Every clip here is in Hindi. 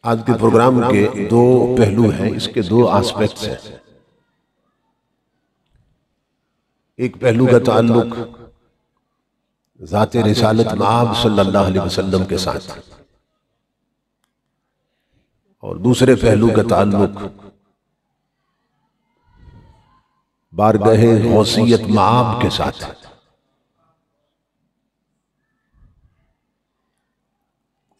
आज के प्रोग्राम के दो पहलू हैं, इसके दो एस्पेक्ट्स हैं। एक पहलू का ताल्लुक ज़ाते रिसालत मआब सल्लल्लाहु अलैहि वसल्लम के साथ और दूसरे पहलू का ताल्लुक बारगाहे गौसियत मआब के साथ।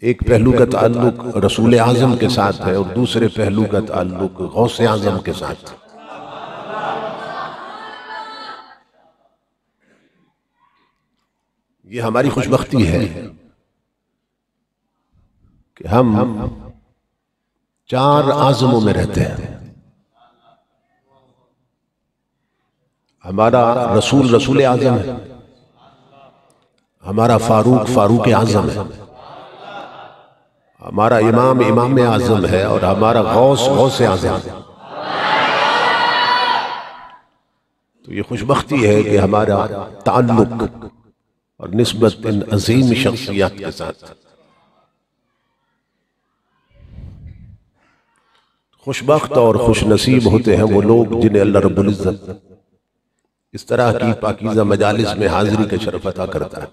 एक पहलू का ताल्लुक रसूल आज़म के साथ है और दूसरे पहलू का ताल्लुक गौसे आज़म के साथ। ये हमारी खुशबख्ती है कि हम चार आज़मों में रहते हैं। हमारा रसूल आज़म है, हमारा फारूक आज़म है, हमारा इमाम आज़म है और हमारा गौस आज़म है। तो ये खुशबख्ती है कि हमारा ताल्लुक और निस्बत इन अजीम शख्सियत के साथ। खुशबख्त और खुशनसीब होते हैं वो लोग जिन्हें अल्लाह रब्बुल इज़्ज़त इस तरह की पाकीज़ा मजालिस में हाजिरी का शरफ अता करता है।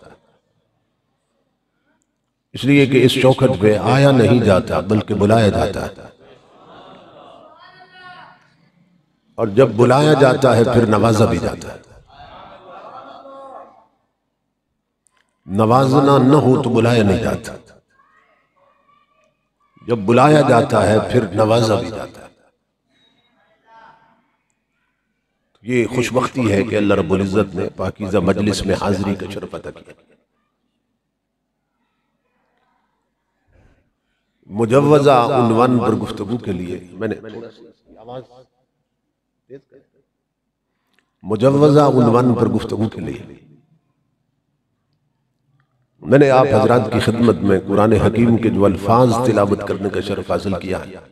इसलिए कि इस चौखट पे आया नहीं जाता बल्कि बुलाया जाता है, और जब बुलाया जाता है फिर नवाजा भी जाता है। नवाजना न हो तो बुलाया नहीं जाता, जब बुलाया जाता है फिर नवाजा भी जाता है। ये खुशबख्ती है कि अल्लाह रब्बुल इज़्ज़त ने पाकीज़ा मजलिस में हाजिरी का शरफ अता किया। मुजव्वज़ा उन्वान पर गुफ्तगू के लिए मुजव्वज़ा उन्वान पर गुफ्तगू के लिए मैंने आप हजरात की खिदमत में कुरान हकीम के जो अल्फाज तिलावत करने का शरफ हासिल किया है,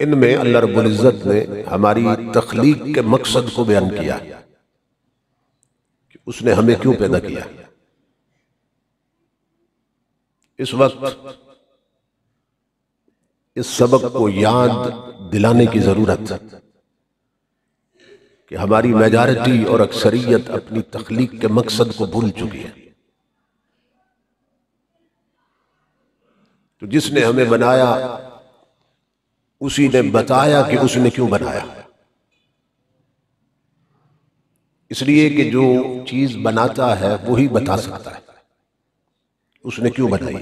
इनमें अल्लाह रब्बुल इज़्ज़त ने हमारी तख्लीक के मकसद को बयान किया कि उसने हमें क्यों पैदा किया। इस वक्त इस सबक को याद दिलाने की जरूरत है कि हमारी मेजॉरिटी और अक्सरियत अपनी तख्लीक के मकसद को भूल चुकी है। तो जिसने हमें बनाया उसी ने बताया कि उसने क्यों बनाया। इसलिए कि जो चीज बनाता है वही बता सकता है उसने क्यों बनाई।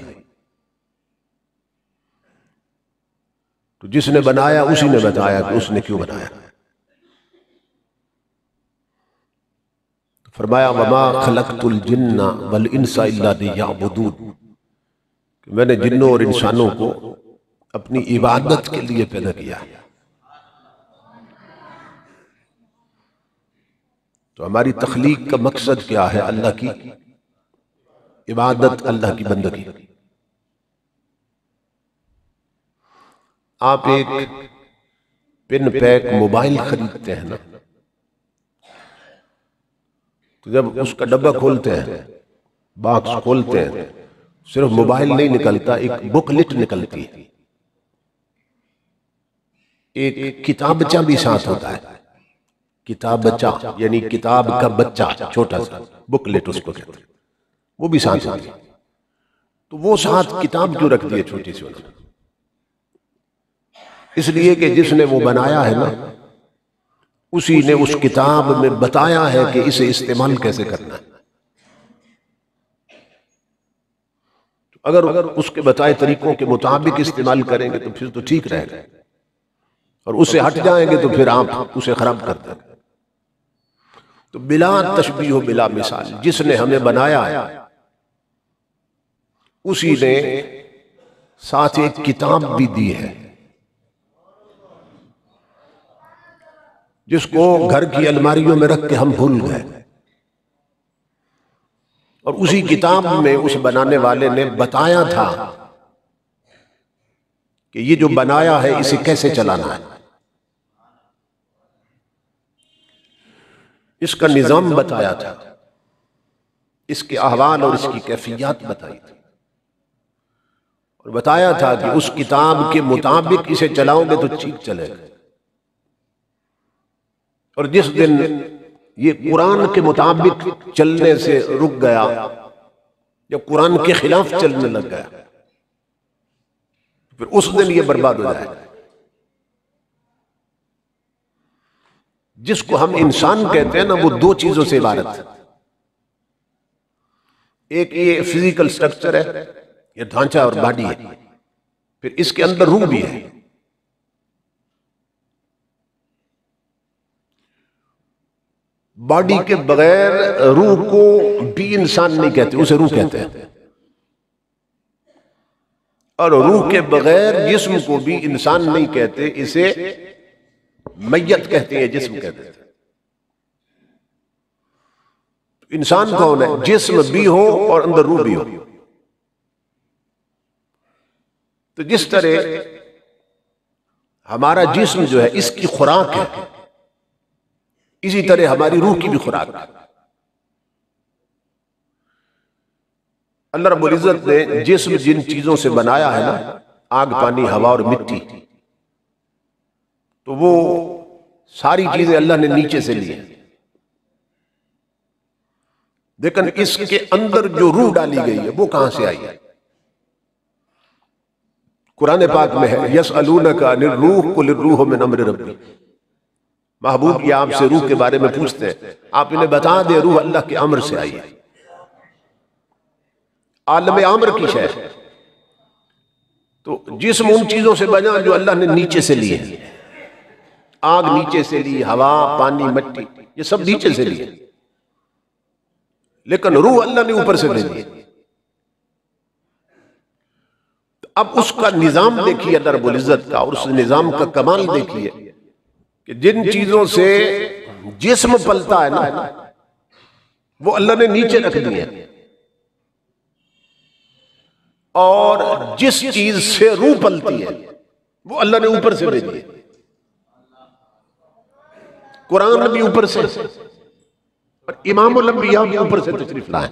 तो जिसने बनाया उसी ने बताया कि उसने क्यों बनाया। तो फरमाया वमा खलक़तुल जिन्ना वल इंसा इल्ला लियअबुदून, मैंने जिन्नों और इंसानों को अपनी इबादत के लिए पैदा किया। तो हमारी तख्लीक का मकसद क्या है? अल्लाह की इबादत, अल्लाह की बंदगी। आप एक पिन पैक मोबाइल खरीदते हैं ना, तो जब उसका डब्बा खोलते हैं, बॉक्स खोलते हैं, सिर्फ मोबाइल नहीं निकलता, एक बुकलेट निकलती है, एक किताबचा भी साथ होता है। किताबचा यानी किताब का बच्चा, छोटा सा बुकलेट उसको कहते हैं, वो भी साथ होती है। तो वो साथ किताब क्यों रख दी है छोटी सी? इसलिए कि जिसने वो बनाया है ना, उसी ने उस किताब में बताया है कि इसे इस्तेमाल कैसे करना है। अगर उसके बताए तरीकों के मुताबिक इस्तेमाल करेंगे तो फिर तो ठीक रहेगा, और उससे हट जाएंगे तो फिर आप उसे खराब कर देंगे। तो बिला तशबीह बिला मिसाल, जिसने हमें बनाया है उसी ने साथ एक किताब भी दी है, जिसको घर की अलमारियों में रख के हम भूल गए, और उसी किताब में उस बनाने वाले ने बताया था कि ये जो बनाया है इसे कैसे चलाना है। इसका निजाम बताया था, इसके अहवाल और इसकी कैफियत बताई थी। और बताया था कि उस किताब के मुताबिक इसे चलाओगे तो ठीक चलेगा, और जिस दिन ये कुरान के मुताबिक चलने से रुक गया या कुरान के खिलाफ चलने लग गया, फिर उस दिन ये बर्बाद हो जाएगा। जिसको हम इंसान कहते हैं ना, वो दो चीजों से इबारत है। एक ये फिजिकल स्ट्रक्चर है, ये ढांचा और बॉडी है, फिर इसके अंदर रूह भी है। बॉडी के बगैर रूह को भी इंसान नहीं कहते, उसे रूह कहते हैं, और रूह के बगैर जिस्म को भी इंसान नहीं कहते, इसे मैयत कहते हैं, जिस्म कहते हैं। इंसान कौन है? जिस्म भी हो और अंदर रूह भी हो। तो जिस तरह हमारा जिस्म जो है इसकी खुराक है, इसी तरह हमारी रूह की भी खुराक है। अल्लाह रब्बुल इज्जत ने जिस्म जिन चीजों से बनाया है ना, आग, पानी, हवा और मिट्टी, तो वो सारी चीजें अल्लाह ने नीचे से ली है। लेकिन इसके अंदर जो रूह डाली गई है वो कहां से आई है? कुरान पाक में है, यसअलूनका अनिर रूह कुल रूह मिन अम्रि रब्बी। महबूब ये आपसे रूह के बारे में पूछते हैं, आप इन्हें बता दे रूह अल्लाह के अम्र से आई है। आलम अम्र की शय। तो जिस्म उन चीजों से बना जो अल्लाह ने नीचे से लिए। आग नीचे से ली, हवा, पानी, मिट्टी, ये सब नीचे से लिए, लेकिन रूह अल्लाह ने ऊपर से दे दी। अब उसका निजाम देखिए अल्लाह रब्बुल इज्जत का, और उस निजाम का कमाल देखिए कि जिन चीजों से जिस्म पलता है ना, वो अल्लाह ने नीचे रख दिए, और जिस चीज से रूह पलती है वो अल्लाह ने ऊपर से भेजी है। कुरान भी ऊपर से, और इमामुल अंबिया भी ऊपर से तशरीफ लाए।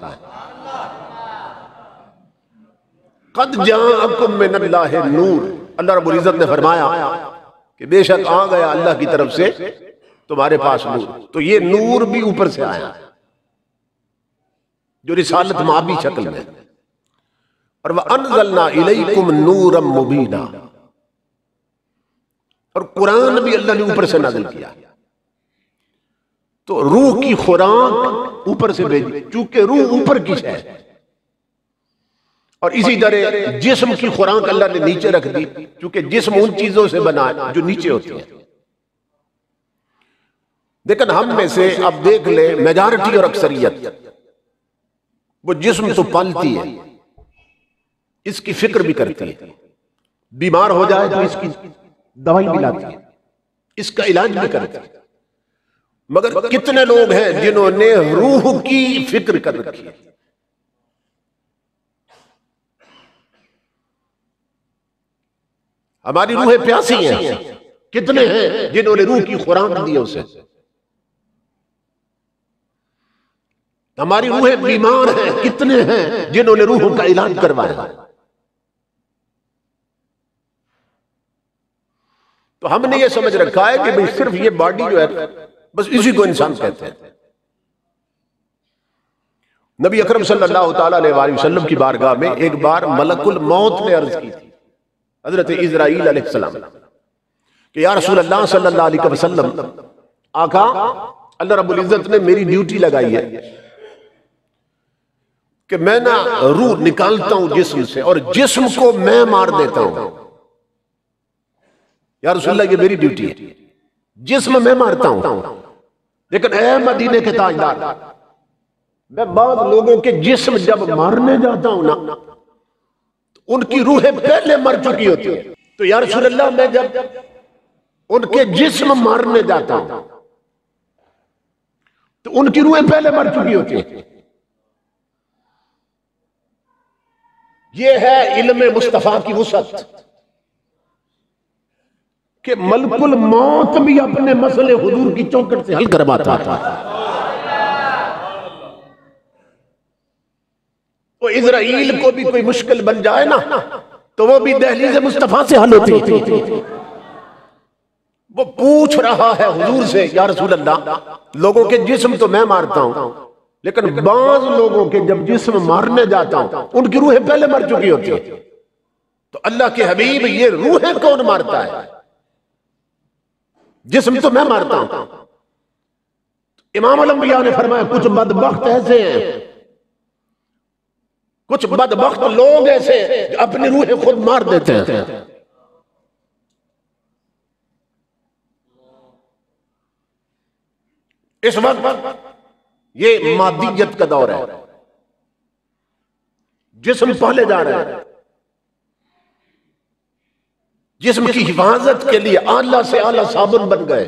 कद जाअकुम मिनल्लाहि नूर, अल्लाह रब्बुल इज्जत ने फरमाया कि बेशक आ गया अल्लाह की तरफ से तुम्हारे पास नूर। तो ये नूर भी ऊपर से आया, जो रिसालत माबी शक्ल में। और वह अनज़लना इलैकुम नूरम मुबीना, और कुरान भी अल्लाह ने ऊपर से नाज़िल किया। तो रूह की खुराक ऊपर से भेजी, चूंकि रूह ऊपर की है, और इसी तरह जिस्म की खुराक अल्लाह ने नीचे रख दी, क्योंकि जिस्म उन चीजों से बना है जो नीचे होती है। लेकिन हम में से अब देख ले, मेजॉरिटी और अक्सरियत, वो जिस्म तो पालती है, इसकी फिक्र भी करती है, बीमार हो जाए तो इसकी दवाई भी लाती है, इसका इलाज भी करती है। मगर कितने लोग हैं जिन्होंने रूह की फिक्र कर रखी है? हमारी रूहें प्यासी हैं, कितने हैं जिन्होंने रूह की खुराक दी है उसे? हमारी रूहें बीमार हैं, कितने हैं जिन्होंने रूहों का इलाज करवाया? तो हमने ये समझ रखा है कि भाई सिर्फ ये बॉडी जो है बस इसी को इंसान कहते हैं। नबी अकरम सल्लल्लाहु ताला अलैहि वसल्लम की बारगाह में एक बार मलकुल मौत ने अर्ज की थी, हजरत इजराइल अलैहिस्सलाम, कि या रसूल अल्लाह सल्लल्लाहु अलैहि वसल्लम, आका अल्लाह रब्बुल इज्जत ने मेरी ड्यूटी लगाई है कि मैं ना रूह निकालता हूं जिस्म से, और जिस्म को मैं मार देता हूं। या रसूल अल्लाह, ये मेरी ड्यूटी है, जिस्म मैं मारता हूं, लेकिन ऐ मदीने के ताजदार, मैं बाद लोगों के जिस्म जब मारने जाता हूं ना, तो उनकी रूहें पहले मर चुकी होती है। तो या रसूल अल्लाह, मैं जब उनके जिस्म मारने जाता हूं तो उनकी रूहें पहले मर चुकी होती है। यह है इल्म मुस्तफा की वुसअत कि मलकुल मौत भी अपने मसले हुजूर की चौखट से हल करवाता था। तो इजराइल को भी कोई मुश्किल बन जाए ना, तो वो भी दहलीज मुस्तफा से हल होती थी। वो पूछ रहा है हुजूर से, या रसूल अल्लाह, लोगों के जिस्म तो मैं मारता हूं, लेकिन बाज लोगों के जब जिस्म मारने जाता हूं उनकी रूहें पहले मर चुकी होती है, तो अल्लाह के हबीब ये रूहें कौन मारता है? जिस्म तो मैं मारता हूं। इमाम अल-अंबिया ने फरमाया कुछ बदबख्त ऐसे हैं, कुछ बदबख्त लोग ऐसे जो अपनी रूहें खुद मार देते हैं। इस वक्त ये मादियत का दौर है, जिस्म पहले जा रहे हैं। जिस्म की हिफाजत के लिए आला से आला साबुन बन गए,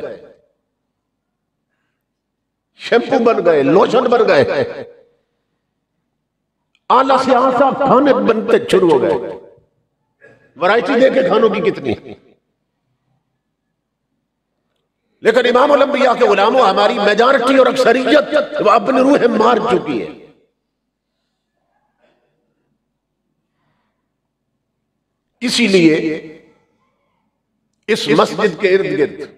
शैम्पू बन गए, लोशन बन गए, आला से आला खाने बनते शुरू हो गए। वैरायटी देखे खानों की कितनी। लेकिन इमाम अल-अंबिया के गुलामों, हमारी मेजॉरिटी और अक्सरियत वो अपनी रूहें मार चुकी है। इसीलिए इस मस्जिद के इर्द गिर्द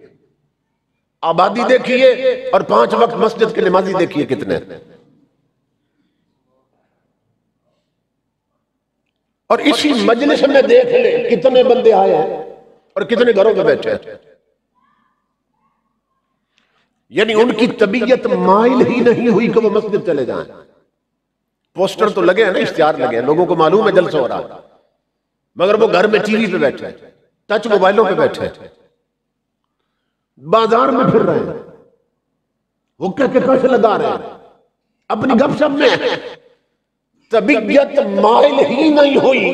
आबादी देखिए और 5 वक्त मस्जिद के नमाजी देखिए कितने, और इसी मजलिस में देख ले कितने बंदे आए हैं और कितने घरों में बैठे हैं। यानी उनकी तबीयत माइल ही नहीं हुई कि वो मस्जिद चले जाएं। पोस्टर तो लगे हैं ना, इश्तिहार लगे हैं, लोगों को मालूम है जलसा हो रहा, मगर वो घर में टीवी पे बैठे, टच मोबाइलों पे बैठे, बाजार में फिर रहे हैं, हुक्के के कश लगा रहे हैं, अपनी गपशप में। तबीयत माइल ही नहीं हुई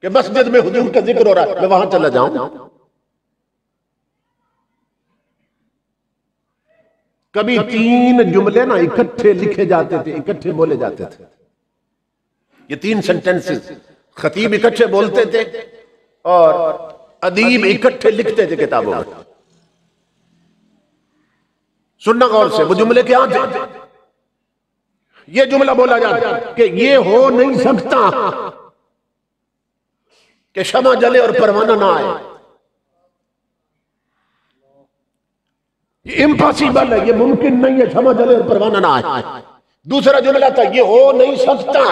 कि मस्जिद में हुजूर का जिक्र हो रहा है, मैं वहां चला जाऊं। कभी 3 जुमले ना इकट्ठे लिखे जाते थे, इकट्ठे बोले जाते थे। ये 3 सेंटेंसेस खतीब इकट्ठे बोलते थे और अदीब इकट्ठे लिखते थे किताबों में। सुनना गौर से, वो जुमले क्या थे? ये जुमला बोला जाता कि ये हो नहीं सकता कि शमा जले और परवाना ना आए, ये इम्पॉसिबल है, ये मुमकिन नहीं है शमा जले और परवाना ना आए। दूसरा जुमला था, ये हो नहीं सकता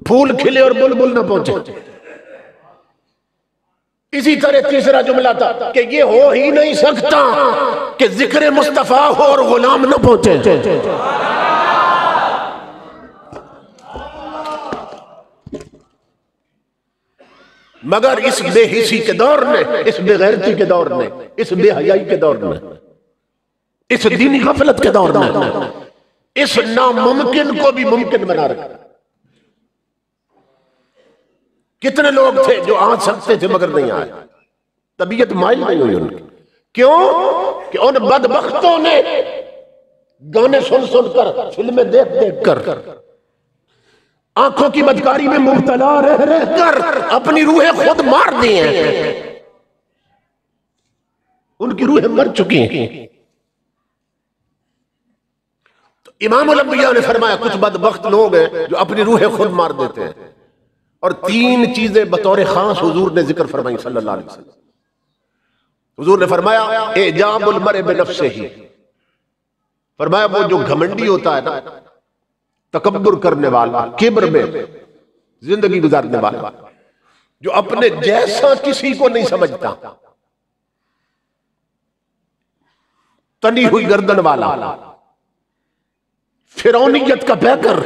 फूल खिले और बुलबुल ना पहुंचे। इसी तरह तीसरा जुमला था कि ये हो ही नहीं सकता कि जिक्र मुस्तफा हो और गुलाम ना पहुंचे। मगर इस बेहिसी के दौर में, इस बेगैरती के दौर में, इस बेहयाई के दौर में, इस दीनी गफलत के दौर में, इस नामुमकिन को भी मुमकिन बना रखा। कितने लोग थे जो आ सकते थे मगर नहीं आए, तबीयत माइल नहीं हुई उनकी। क्यों? कि उन बदबख्तों ने गाने सुन सुनकर, फिल्में देख देख कर, आंखों की बदकारी में मुब्तला रह रह कर अपनी रूहें खुद मार दी हैं। उनकी रूहें मर चुकी हैं। तो इमाम अल-अंबिया ने फरमाया कुछ बदबख्त लोग हैं जो अपनी रूहें खुद मार देते हैं। और 3 चीजें बतौर खास हुजूर ने जिक्र फरमाई सल्लल्लाहु अलैहि वसल्लम। हुजूर ने फरमाया एजाबुल मर्इ बिनफ्सिही, फरमाया वो जो घमंडी होता है ना, तकब्बुर करने वाला, किब्र में जिंदगी गुजारने वाला, जो अपने जैसा किसी को नहीं समझता, तनी हुई गर्दन वाला, फिरौनियत का पैकर।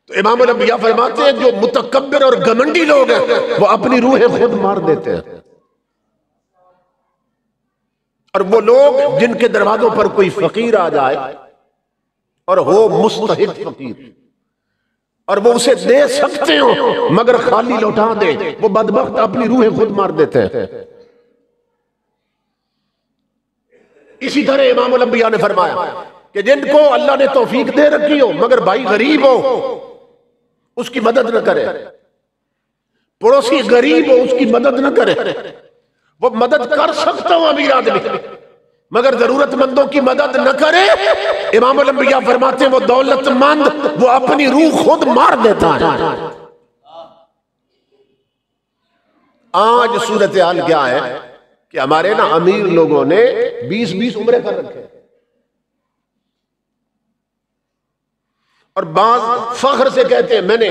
तो इमाम अल-अंबिया फरमाते हैं जो मुतकब्बिर और घमंडी लोग हैं वो अपनी रूहें खुद मार देते हैं। और वो लोग जिनके दरवाजों पर कोई फकीर आ जाए और हो मुस्तहिक फकीर और वो उसे दे सकते हो मगर खाली लौटा दे, वो बदबख्त अपनी रूहें खुद मार देते हैं। इसी तरह इमाम अल-अंबिया ने फरमाया कि जिनको अल्लाह ने तौफीक दे रखी हो मगर भाई गरीब हो, उसकी मदद न करे, पड़ोसी गरीब हो उसकी मदद न करे। वो मदद कर सकता हूं अमीर आदमी मगर जरूरतमंदों की मदद न करे। इमाम अल-अंबिया फरमाते हैं वो दौलतमंद वो अपनी रूह खुद मार देता है। आज सूरत हाल क्या है कि हमारे ना अमीर लोगों ने 20-20 उम्रें कर रखे और बाज फख्र से कहते हैं मैंने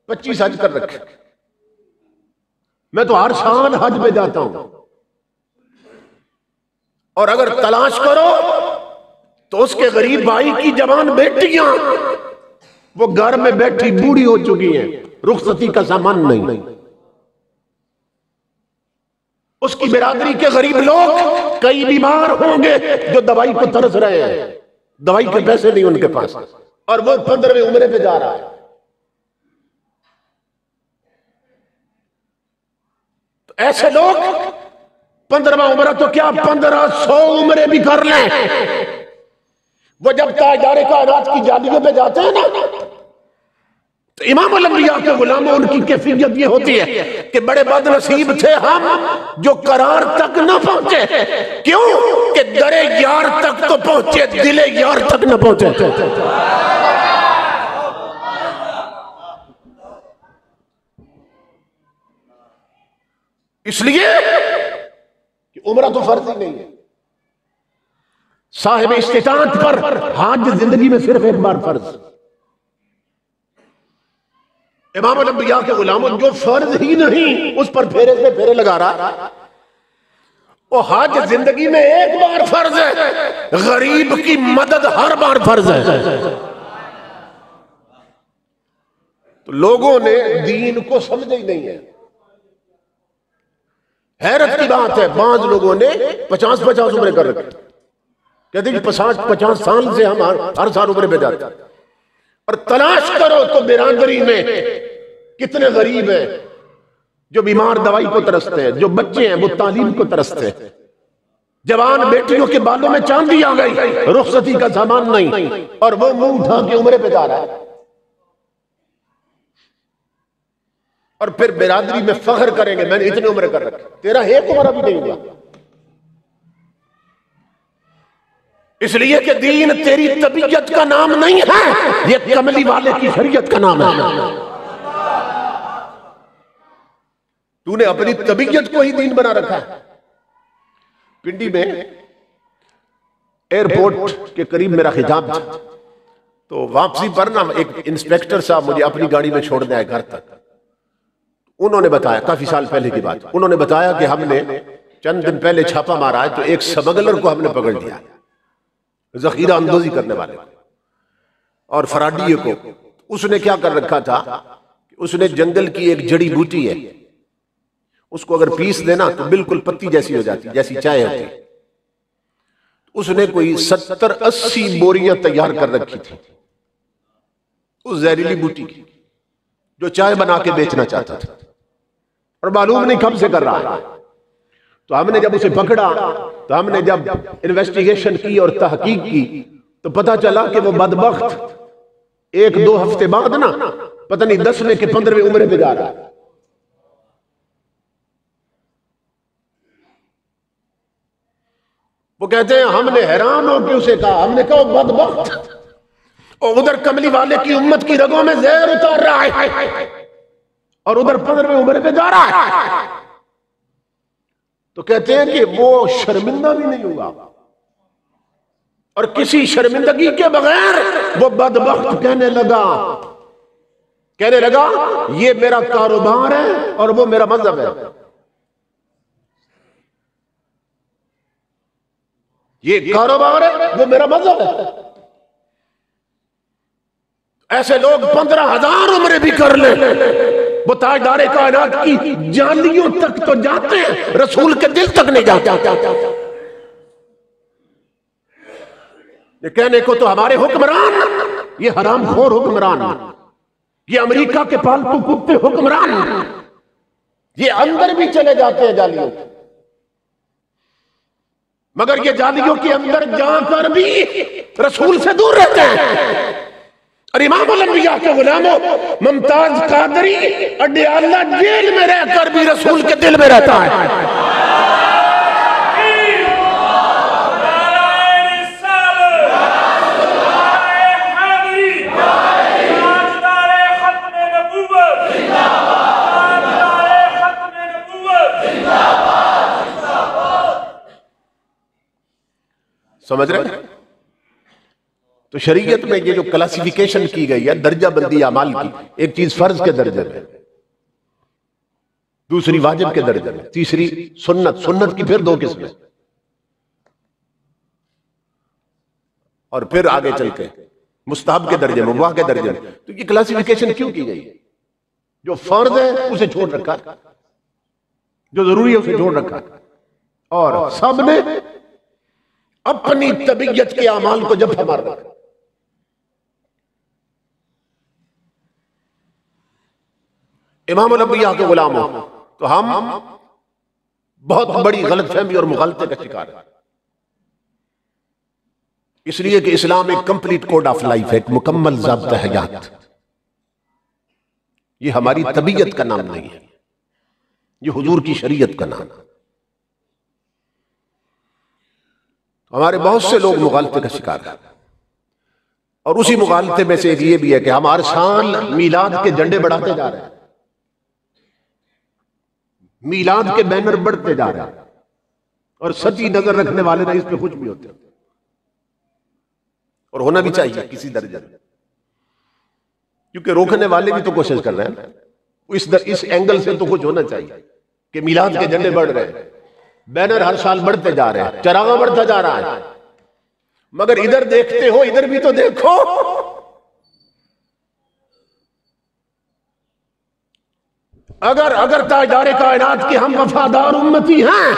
25 हज कर रखे, मैं तो हर साल हज पे जाता हूं। और अगर तलाश करो तो उसके गरीब भाई की जवान बेटियां वो घर में बैठी बूढ़ी हो चुकी हैं, रुखसती का सामान नहीं। उसकी बिरादरी के गरीब लोग कई बीमार होंगे जो दवाई को तरस रहे हैं, दवाई के पैसे नहीं उनके पास, और वो 15वीं उम्र पे जा रहा है। तो ऐसे लोग 15वां उम्र तो क्या 1500 उम्रें भी कर लें। वो जब ताजदारे कायनात की जालियों पे जाते हैं ना तो इमाम अल-अंबिया के गुलामों उनकी कैफियत ये होती है कि बड़े बदनसीब थे हम जो करार तक न पहुंचे। क्यों कि दरे यार तक तो पहुंचे, दिले यार तक न पहुंचे। इसलिए कि उम्र तो फर्ज ही नहीं है। साहिब इस्तिताअत पर हज जिंदगी में सिर्फ एक बार फर्ज। इमाम अल-अंबिया के गुलामों जो फर्ज ही नहीं उस पर फेरे से फेरे लगा रहा, वो हज जिंदगी में एक बार फर्ज है, गरीब की मदद हर बार फर्ज है। तो लोगों ने दीन को समझा ही नहीं है। हैरत की बात है, बाज लोगों ने 50-50 उम्र कर रखे, कहते हैं 50 साल से हम हर साल उम्र पे जाते। और तलाश करो तो बिरादरी में कितने गरीब हैं जो बीमार दवाई को तरसते हैं, जो बच्चे हैं वो तालीम को तरसते हैं, जवान बेटियों के बालों में चांदी आ गई, रुखसती का सामान नहीं, और वो मुंह उठा के उम्र पे जा रहा है। और फिर बिरादरी में फख्र करेंगे मैंने इतनी उम्र कर रखी, तेरा एक उम्र भी नहीं हुआ। इसलिए कि दीन तेरी तबीयत का नाम नहीं है, ये कमली वाले की शरीयत का नाम है। तूने अपनी तबीयत को ही दीन बना रखा है। पिंडी में एयरपोर्ट के करीब मेरा खिताब था, तो वापसी पर ना एक इंस्पेक्टर साहब मुझे अपनी गाड़ी में छोड़ने आए घर तक। उन्होंने बताया, काफी साल पहले की बात, उन्होंने बताया कि हमने चंद दिन पहले छापा मारा है तो एक स्मगलर को हमने पकड़ लिया, जखीरा अंदोजी करने वाले और फराडी को। उसने क्या कर रखा था, उसने जंगल की एक जड़ी बूटी है, उसको अगर पीस देना तो बिल्कुल पत्ती जैसी हो जाती, जैसी चाय होती। उसने कोई 70-80 बोरियां तैयार कर रखी थी उस जहरीली बूटी की, जो चाय बना के बेचना चाहता था, और मालूम नहीं कब से कर रहा है। तो हमने जब उसे पकड़ा, तो हमने जब इन्वेस्टिगेशन की और तहकीक की, तो पता चला कि वो बदबख्त 1-2 हफ्ते बाद ना पता नहीं 10वें के 15वें उम्र पे जा रहा है। वो कहते हैं हमने हैरान होकर उसे कहा, हमने कहा बदबख्त, और उधर कमली वाले की उम्मत की रगों में जहर उतार रहा है और उधर 15वें उम्र पे जा रहा है। तो कहते हैं कि वो शर्मिंदा भी नहीं हुआ, और किसी शर्मिंदगी के बगैर वो बदबख्त कहने लगा ये मेरा कारोबार है और वो मेरा मजहब है। ये कारोबार है, वो मेरा मजहब है। ऐसे लोग 15,000 उम्र भी कर ले, वो ताजदारे कायनात की जालियों तक तो जाते हैं, रसूल के दिल तक नहीं जाते। ये कहने को तो हमारे हुक्मरान, ये हरामखोर हुक्मरान, ये अमेरिका के पालतू कुत्ते हुक्मरान, ये अंदर भी चले जाते हैं जालियों, मगर ये जालियों के अंदर जाकर भी रसूल से दूर रहते हैं। और इमाम अल-अंबिया के गुलामों मुमताज कादरी अड्याला जेल में रहकर भी रसूल के दिल में रहता है। समझ रहे हैं? तो शरीयत में ये जो क्लासिफिकेशन की गई है दर्जा बंदी अमाल की, एक चीज फर्ज के दर्जे में, दूसरी वाजिब के दर्जे में, तीसरी सुन्नत, सुन्नत की फिर 2 किस्में, और फिर आगे चल के मुस्तहब के दर्जे में, मुबाह के दर्जे में। तो ये क्लासिफिकेशन क्यों की गई? जो फर्ज है उसे छोड़ रखा, जो जरूरी है उसे छोड़ रखा, और सबने अपनी तबीयत के अमाल को जब मार रखा। इमाम अल-अंबिया के गुलाम हो तो हम बहुत बड़ी गलतफहमी और मुगालते का शिकार है। इसलिए कि इस्लाम एक कंप्लीट कोड ऑफ लाइफ है, एक मुकम्मल ज़ाब्ता हयात। ये हमारी तबीयत का नाम नहीं है, ये हुजूर की शरीयत का नाम है। हमारे बहुत से लोग मुगालते का शिकार हैं, और उसी मुगालते में से एक ये भी है कि हम हर साल मीलाद के झंडे बढ़ाते जा रहे हैं, मीलाद के बैनर बढ़ते जा रहे हैं, और सच्ची नजर रखने वाले ना इस पे कुछ भी होते हैं, और होना भी चाहिए किसी दर्जे में, क्योंकि रोकने वाले भी तो कोशिश कर रहे हैं। इस एंगल से तो कुछ होना चाहिए कि मीलाद के झंडे बढ़ रहे हैं, बैनर हर साल बढ़ते जा रहे हैं, चरागा बढ़ता जा रहा है, मगर इधर देखते हो इधर भी तो देखो। अगर ताजदार कायनात के हम वफादार उम्मती हैं,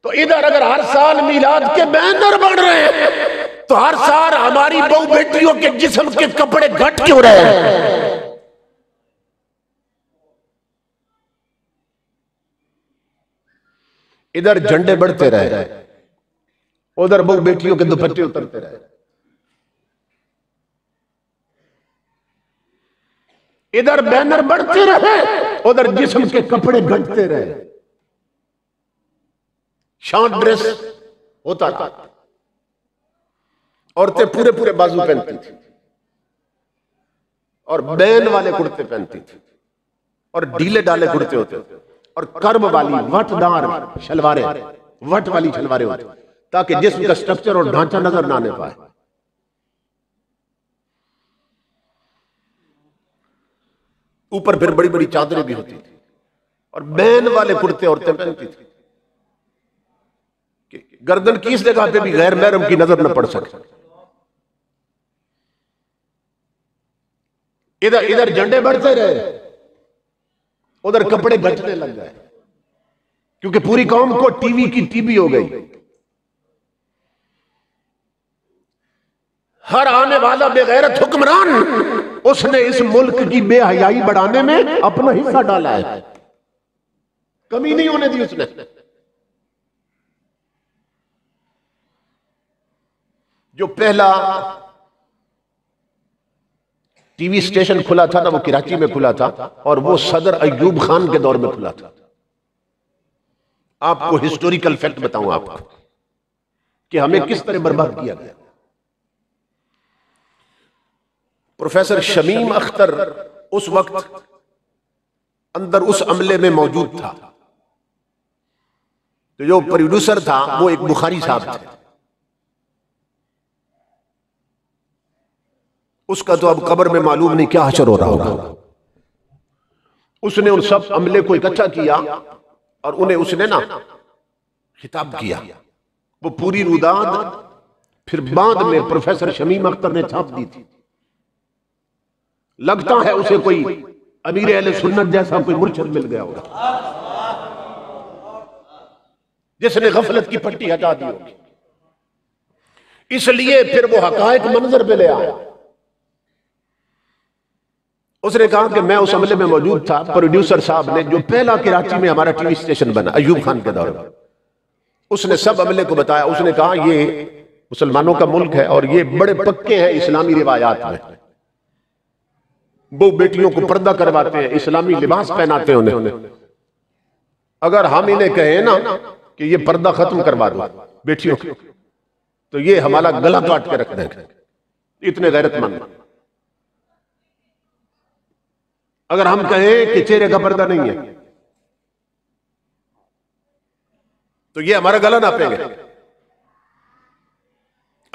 तो इधर अगर हर साल मीलाद के बैनर बढ़ रहे हैं, तो हर साल हमारी बहू बेटियों के जिस्म के कपड़े घट क्यों रहे हैं? इधर झंडे बढ़ते रहे, उधर बहू बेटियों के दुपट्टे उतरते रहे, इधर बैनर बढ़ते रहे, उधर जिस्म के कपड़े घटते रहे। शॉर्ट ड्रेस होता था, औरतें पूरे पूरे बाजू पहनती थी, और बैन वाले कुर्ते पहनती थी, और ढीले डाले कुर्ते होते थे, और कर्ब वाली वटदार शलवारें, वट वाली शलवारें होती, ताकि जिस्म का स्ट्रक्चर और ढांचा नजर ना आने पाए। ऊपर फिर बड़ी बड़ी चादरें भी होती थी, और बैन वाले कुर्ते औरतें पहनती थी कि गर्दन की इस जगह पे भी गैर महरम की नजर न पड़ सके। इधर झंडे बढ़ते रहे, उधर कपड़े घटने लग गए, क्योंकि पूरी कौम को टीवी की टीबी हो गई। हर आने वाला बेगैरत हुक्मरान उसने इस मुल्क की बेहयाई बढ़ाने में अपना हिस्सा डाला है, कमी नहीं होने दी उसने। जो पहला टीवी स्टेशन खुला था ना, वो कराची में खुला था, और वो सदर अय्यूब खान के दौर में खुला था। आपको हिस्टोरिकल फैक्ट बताऊं आपको कि हमें किस तरह बर्बाद किया गया। प्रोफेसर शमीम अख्तर उस वक्त अंदर उस अमले में मौजूद था, तो जो प्रोड्यूसर था वो एक बुखारी साहब थे। उसका तो अब कब्र में मालूम नहीं क्या हशर हो रहा होगा। उसने उन सब अमले को इकट्ठा किया और उन्हें उसने ना खिताब किया। वो पूरी रुदाद फिर बाद में प्रोफेसर शमीम अख्तर ने छाप दी थी। लगता है उसे कोई अमीर अहले सुन्नत जैसा कोई मुर्शिद मिल गया होगा, जिसने गफलत की पट्टी हटा दी होगी। इसलिए फिर वो हकायक मंजर पे ले आया। उसने कहा कि मैं उस अमले में मौजूद था। प्रोड्यूसर साहब ने, जो पहला कराची में हमारा टीवी स्टेशन बना अय्यूब खान के दौर में, उसने सब अमले को बताया। उसने कहा ये मुसलमानों का मुल्क है और ये बड़े पक्के हैं इस्लामी रिवायात में, वो बेटियों को पर्दा करवाते हैं, इस्लामी लिबास पहनाते हैं उन्हें। अगर हम इन्हें कहें ना कि ये पर्दा खत्म करवा दो बेटियों को, तो ये हमारा गला काट के रख देंगे, इतने गैरतमंद। अगर हम कहें कि चेहरे का पर्दा नहीं है, तो ये हमारा गला नापेंगे।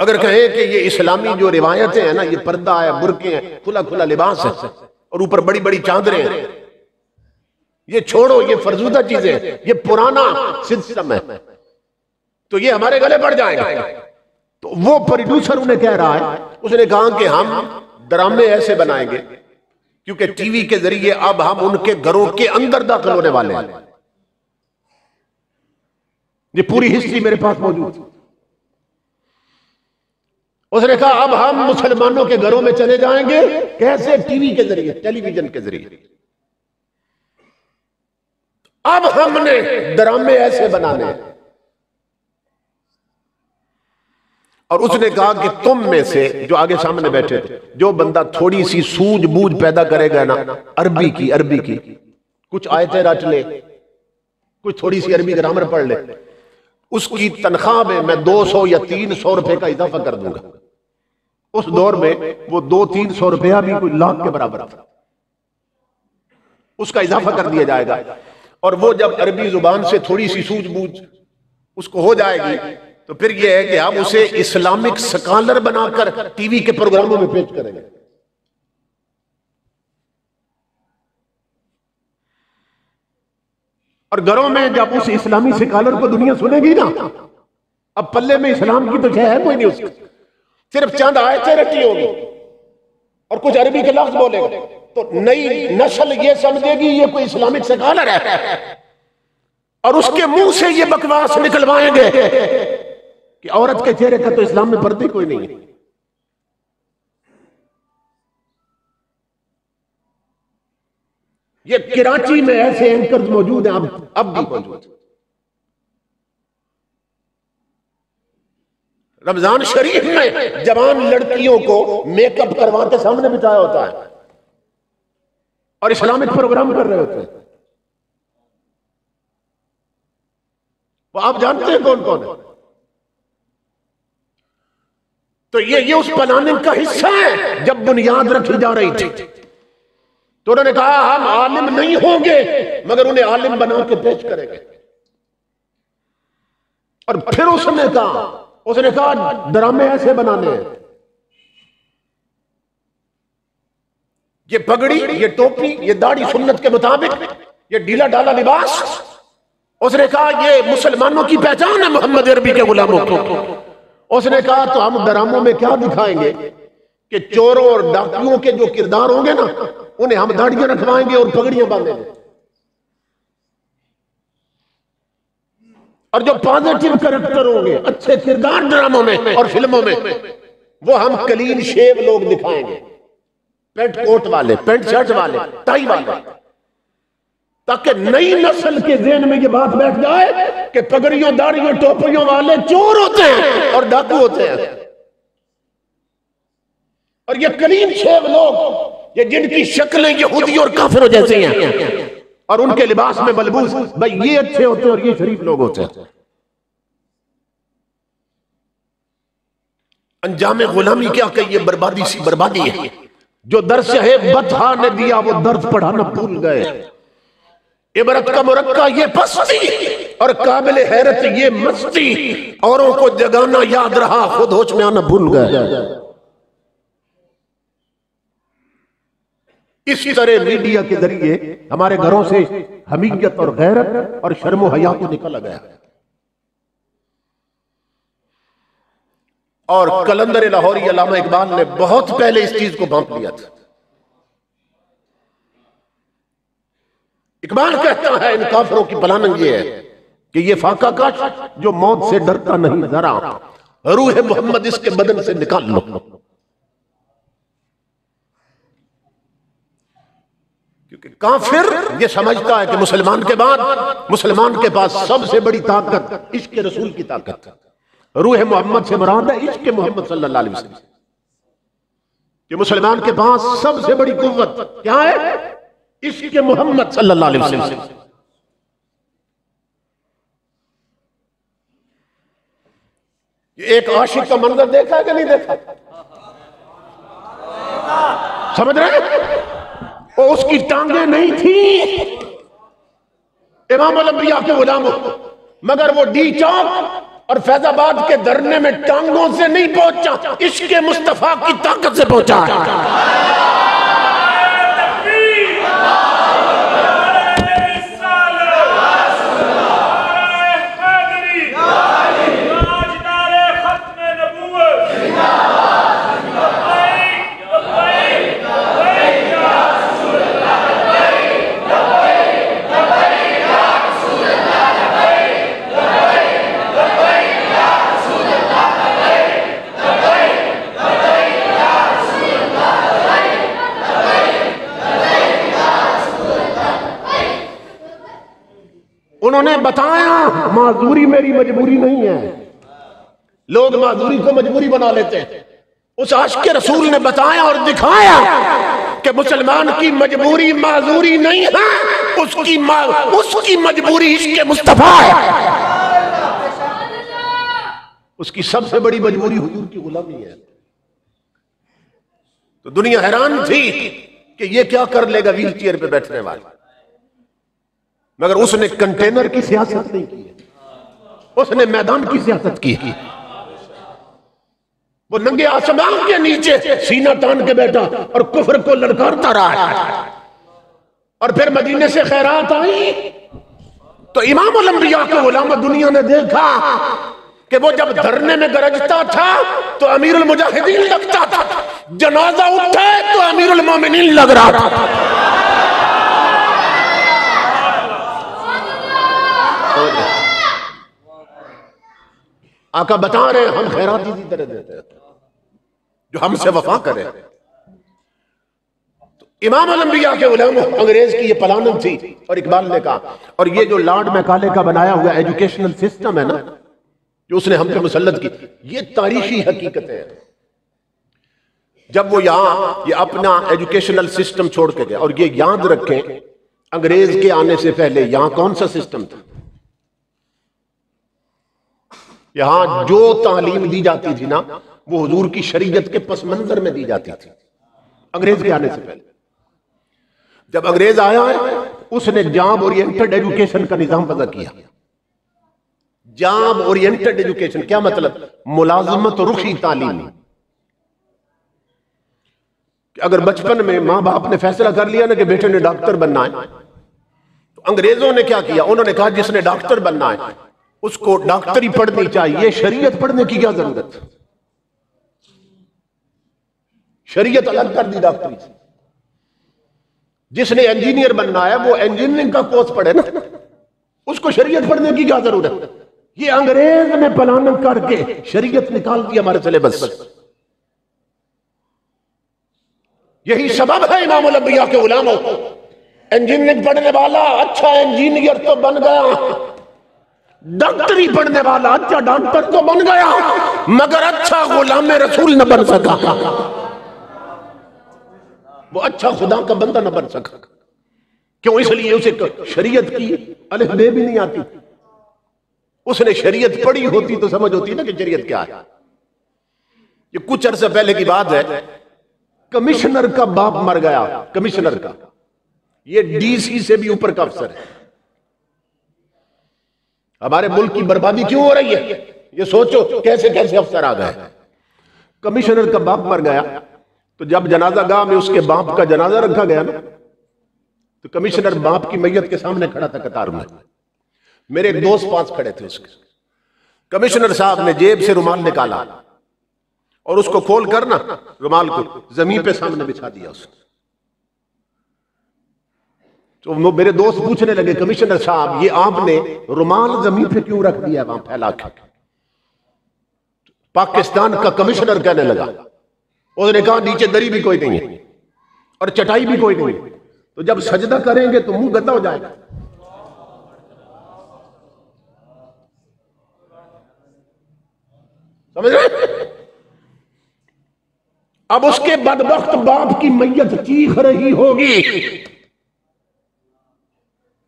अगर कहें कि ये इस्लामी जो रिवायतें हैं ना, ये पर्दा है, बुरके हैं, खुला खुला लिबास है और ऊपर बड़ी बड़ी चादरें हैं, ये छोड़ो, ये फरजूदा चीजें हैं, ये पुराना सिस्टम है, तो ये हमारे गले पड़ जाएगा। तो वो प्रोड्यूसर उन्हें कह रहा है, उसने कहा कि हम ड्रामे ऐसे बनाएंगे क्योंकि टीवी के जरिए अब हम उनके घरों के अंदर दाखिल होने वाले हैं। ये पूरी हिस्ट्री मेरे पास मौजूद है। उसने कहा अब हम मुसलमानों के घरों में चले जाएंगे, कैसे? टीवी के जरिए, टेलीविजन के जरिए। अब हमने ड्रामे ऐसे बनाने हैं। और उसने कहा कि तुम में से जो आगे सामने बैठे थे, जो बंदा थोड़ी सी सूझबूझ पैदा करेगा ना, अरबी की कुछ आयतें रट ले, कुछ थोड़ी सी अरबी ग्रामर पढ़ ले, उसकी तनख्वाह में मैं 200 या 300 रुपए का इजाफा कर दूंगा। उस दौर में वो 200-300 रुपया भी कोई लाख के बराबर था, उसका इजाफा कर दिया जाएगा। और वो जब अरबी जुबान से थोड़ी सी सूझबूझ उसको हो जाएगी, तो फिर यह है कि हम उसे इस्लामिक स्कॉलर बनाकर टीवी के प्रोग्रामों में पेश करेंगे। और घरों में जब उस इस्लामी स्कॉलर को दुनिया सुनेगी ना, अब पल्ले में इस्लाम की तो है कोई नहीं, उसकी सिर्फ चंद आयतें रटी होगी और कुछ अरबी के लफ्ज बोलेगा, तो नई नस्ल ये समझेगी ये कोई इस्लामिक स्कॉलर है, और उसके मुंह से ये बकवास निकलवाएंगे कि औरत के चेहरे का तो इस्लाम में पर्दे कोई नहीं है। ये कराची में ऐसे एंकर्स मौजूद हैं, अब भी मौजूद। रमजान शरीफ में जवान लड़कियों को मेकअप करवा के सामने बिठाया होता है और इस्लामिक प्रोग्राम कर रहे होते हैं। वो आप जानते हैं कौन कौन है? तो ये उस प्लानिंग का हिस्सा है। जब बुनियाद रखी जा रही थी तो उन्होंने कहा हम आलिम नहीं होंगे मगर उन्हें आलिम बना के पेश करेंगे। और फिर उसने कहा ड्रामे ऐसे बनाने हैं, ये पगड़ी, ये टोपी, ये दाढ़ी सुन्नत के मुताबिक, ये ढीला ढाला लिबास। उसने कहा ये मुसलमानों की पहचान है मोहम्मद अरबी के गुलामों को। उसने कहा तो हम ड्रामों में क्या दिखाएंगे कि चोरों और डाकुओं के जो किरदार होंगे ना, उन्हें हम दाढ़ियां रखवाएंगे और पगड़ियां बांधेंगे, और जो पॉजिटिव कैरेक्टर होंगे, अच्छे किरदार ड्रामों में और फिल्मों में, वो हम क्लीन शेव लोग दिखाएंगे, पेंट कोट वाले, पेंट शर्ट वाले, टाई वाले, ताकि नई नस्ल के ज़हन में ये बात बैठ जाए कि पगड़ियों दाढ़ियों टोपियों वाले चोर होते हैं और डाकू होते हैं, और ये क्लीन शेव लोग, ये जिनकी शक्लें यहूदी और काफिरों जैसी हैं और उनके लिबास में बलबूस, भाई ये अच्छे होते हैं और ये शरीफ लोग होते हैं। अंजाम गुलामी क्या कहिए, बर्बादी सी बर्बादी है। जो दर्स है बतहा ने दिया वो दर्द पढ़ाना भूल गए। इबरत का मुरक्का ये पस्ती और काबिल हैरत ये मस्ती, औरों को जगाना याद रहा खुद होश में आना भूल गए। इसी तरह मीडिया के जरिए हमारे घरों से हमीयत और गैरत और शर्म और हया को निकल गया। और कलंदर लाहौरी अल्लामा इकबाल ने बहुत पहले इस चीज को भांप लिया था। इकबाल कहता है इन काफिरों की प्लानिंग ये है कि ये फाका काश जो मौत से डरता नहीं जरा, रूह मोहम्मद इसके बदन से निकाल लो। क्योंकि काफिर ये समझता है कि मुसलमान के बाद मुसलमान के पास सबसे बड़ी ताकत इश्क रसूल की ताकत है। रूह मोहम्मद से मुराद है इश्क मोहम्मद सल्लल्लाहु अलैहि वसल्लम। कि मुसलमान के पास सबसे बड़ी कुव्वत क्या है? इश्क मोहम्मद सल्लल्लाहु अलैहि वसल्लम। एक आशिक का मंजर देखा है कि नहीं देखा? समझ रहे? वो उसकी टांगे नहीं थी इमाम अल अंबिया के गुलामों, मगर वो डी चौक और फैजाबाद के धरने में टांगों से नहीं पहुंचा, इश्क मुस्तफा की ताकत से पहुंचा है। उन्होंने बताया माजूरी मेरी मजबूरी नहीं है। लोग माजूरी को मजबूरी बना लेते हैं। उस आशिक रसूल ने बताया और दिखाया कि मुसलमान की मजबूरी माजूरी नहीं है, उसकी मजबूरी इश्क मुस्तफा है। उसकी सबसे बड़ी मजबूरी हुजूर की गुलामी है। तो दुनिया हैरान थी कि ये क्या कर लेगा व्हील चेयर पे बैठने वाला, मगर उसने कंटेनर की सियासत नहीं की, उसने मैदान की सियासत की। वो नंगे आसमान के नीचे सीना तान के बैठा और कुफर को ललकारता रहा। और फिर मदीने से खैरात आई तो इमाम उल अंबिया के गुलाम दुनिया ने देखा कि वो जब धरने में गरजता था तो अमीरुल मुजाहिदीन लगता था, जनाजा उठा तो अमीरुल मोमिनीन लग रहा था। आका बता रहे हम खैरात इसी तरह देते हैं जो हमसे वफा करे। तो इमाम अल-अंबिया के उलमा, अंग्रेज की ये पलानम थी। और इकबाल ने कहा, और ये जो लॉर्ड मैकाले का बनाया हुआ एजुकेशनल सिस्टम है ना, जो उसने हम पे मुसल्लत की, ये तारीखी हकीकत है। जब वो यहां ये अपना एजुकेशनल सिस्टम छोड़ के गया, और ये याद रखें अंग्रेज के आने से पहले यहां कौन सा सिस्टम था? यहां जो तालीम दी जाती थी ना, वो हुजूर की शरीयत के पस मंजर में दी जाती थी अंग्रेज के आने से पहले। जब अंग्रेज आया है उसने जॉब ओरिएंटेड एजुकेशन का निजाम वज़ा किया। जॉब ओरिएंटेड एजुकेशन क्या मतलब? मुलाजमत रुखी तालीम। अगर बचपन में मां बाप ने फैसला कर लिया ना कि बेटे ने डॉक्टर बनना है, तो अंग्रेजों ने क्या किया? उन्होंने कहा जिसने डॉक्टर बनना है उसको डॉक्टरी पढ़नी चाहिए, शरीयत पढ़ने की क्या जरूरत? शरीयत अलग कर दी डॉक्टरी से। जिसने इंजीनियर बनना है वो इंजीनियरिंग का कोर्स पढ़े ना, उसको शरीयत पढ़ने की क्या जरूरत? ये अंग्रेज ने प्लान करके शरीयत निकाल दी हमारे सिलेबस। यही सबब है इमाम अल-अंबिया के उलमा, इंजीनियरिंग पढ़ने वाला अच्छा इंजीनियर तो बन गया, डॉक्टरी पढ़ने वाला अच्छा डॉक्टर तो बन गया, मगर अच्छा गुलाम रसूल न बन सका। वो अच्छा खुदा का बंदा न बन सका। क्यों? इसलिए उसे शरीयत की अलिफ बे भी नहीं आती। उसने शरीयत पढ़ी होती तो समझ होती ना कि शरीयत क्या है। ये कुछ अरसे पहले की बात है, कमिश्नर का बाप मर गया। कमिश्नर का, ये डीसी से भी ऊपर का अफसर है। हमारे मुल्क की बर्बादी क्यों हो रही है? ये सोचो कैसे कैसे अफसर आ गए। कमिश्नर का बाप मर गया तो जब जनाजा गाह में उसके बाप का जनाजा रखा गया ना, तो कमिश्नर बाप की मैयत के सामने खड़ा था कतार में। मेरे एक दोस्त पास खड़े थे उसके। कमिश्नर साहब ने जेब से रुमाल निकाला और उसको खोल कर ना रुमाल को जमीन पे सामने बिछा दिया उसने। तो मेरे दोस्त पूछने लगे, कमिश्नर साहब ये आपने रुमाल जमीन पे क्यों रख दिया वहां फैला के? पाकिस्तान का कमिश्नर कहने लगा, उसने कहा नीचे दरी भी कोई नहीं है और चटाई भी कोई नहीं है, तो जब सजदा करेंगे तो मुंह गंदा हो जाएगा। समझ रहे? अब उसके बदबख्त बाप की मैयत चीख रही होगी।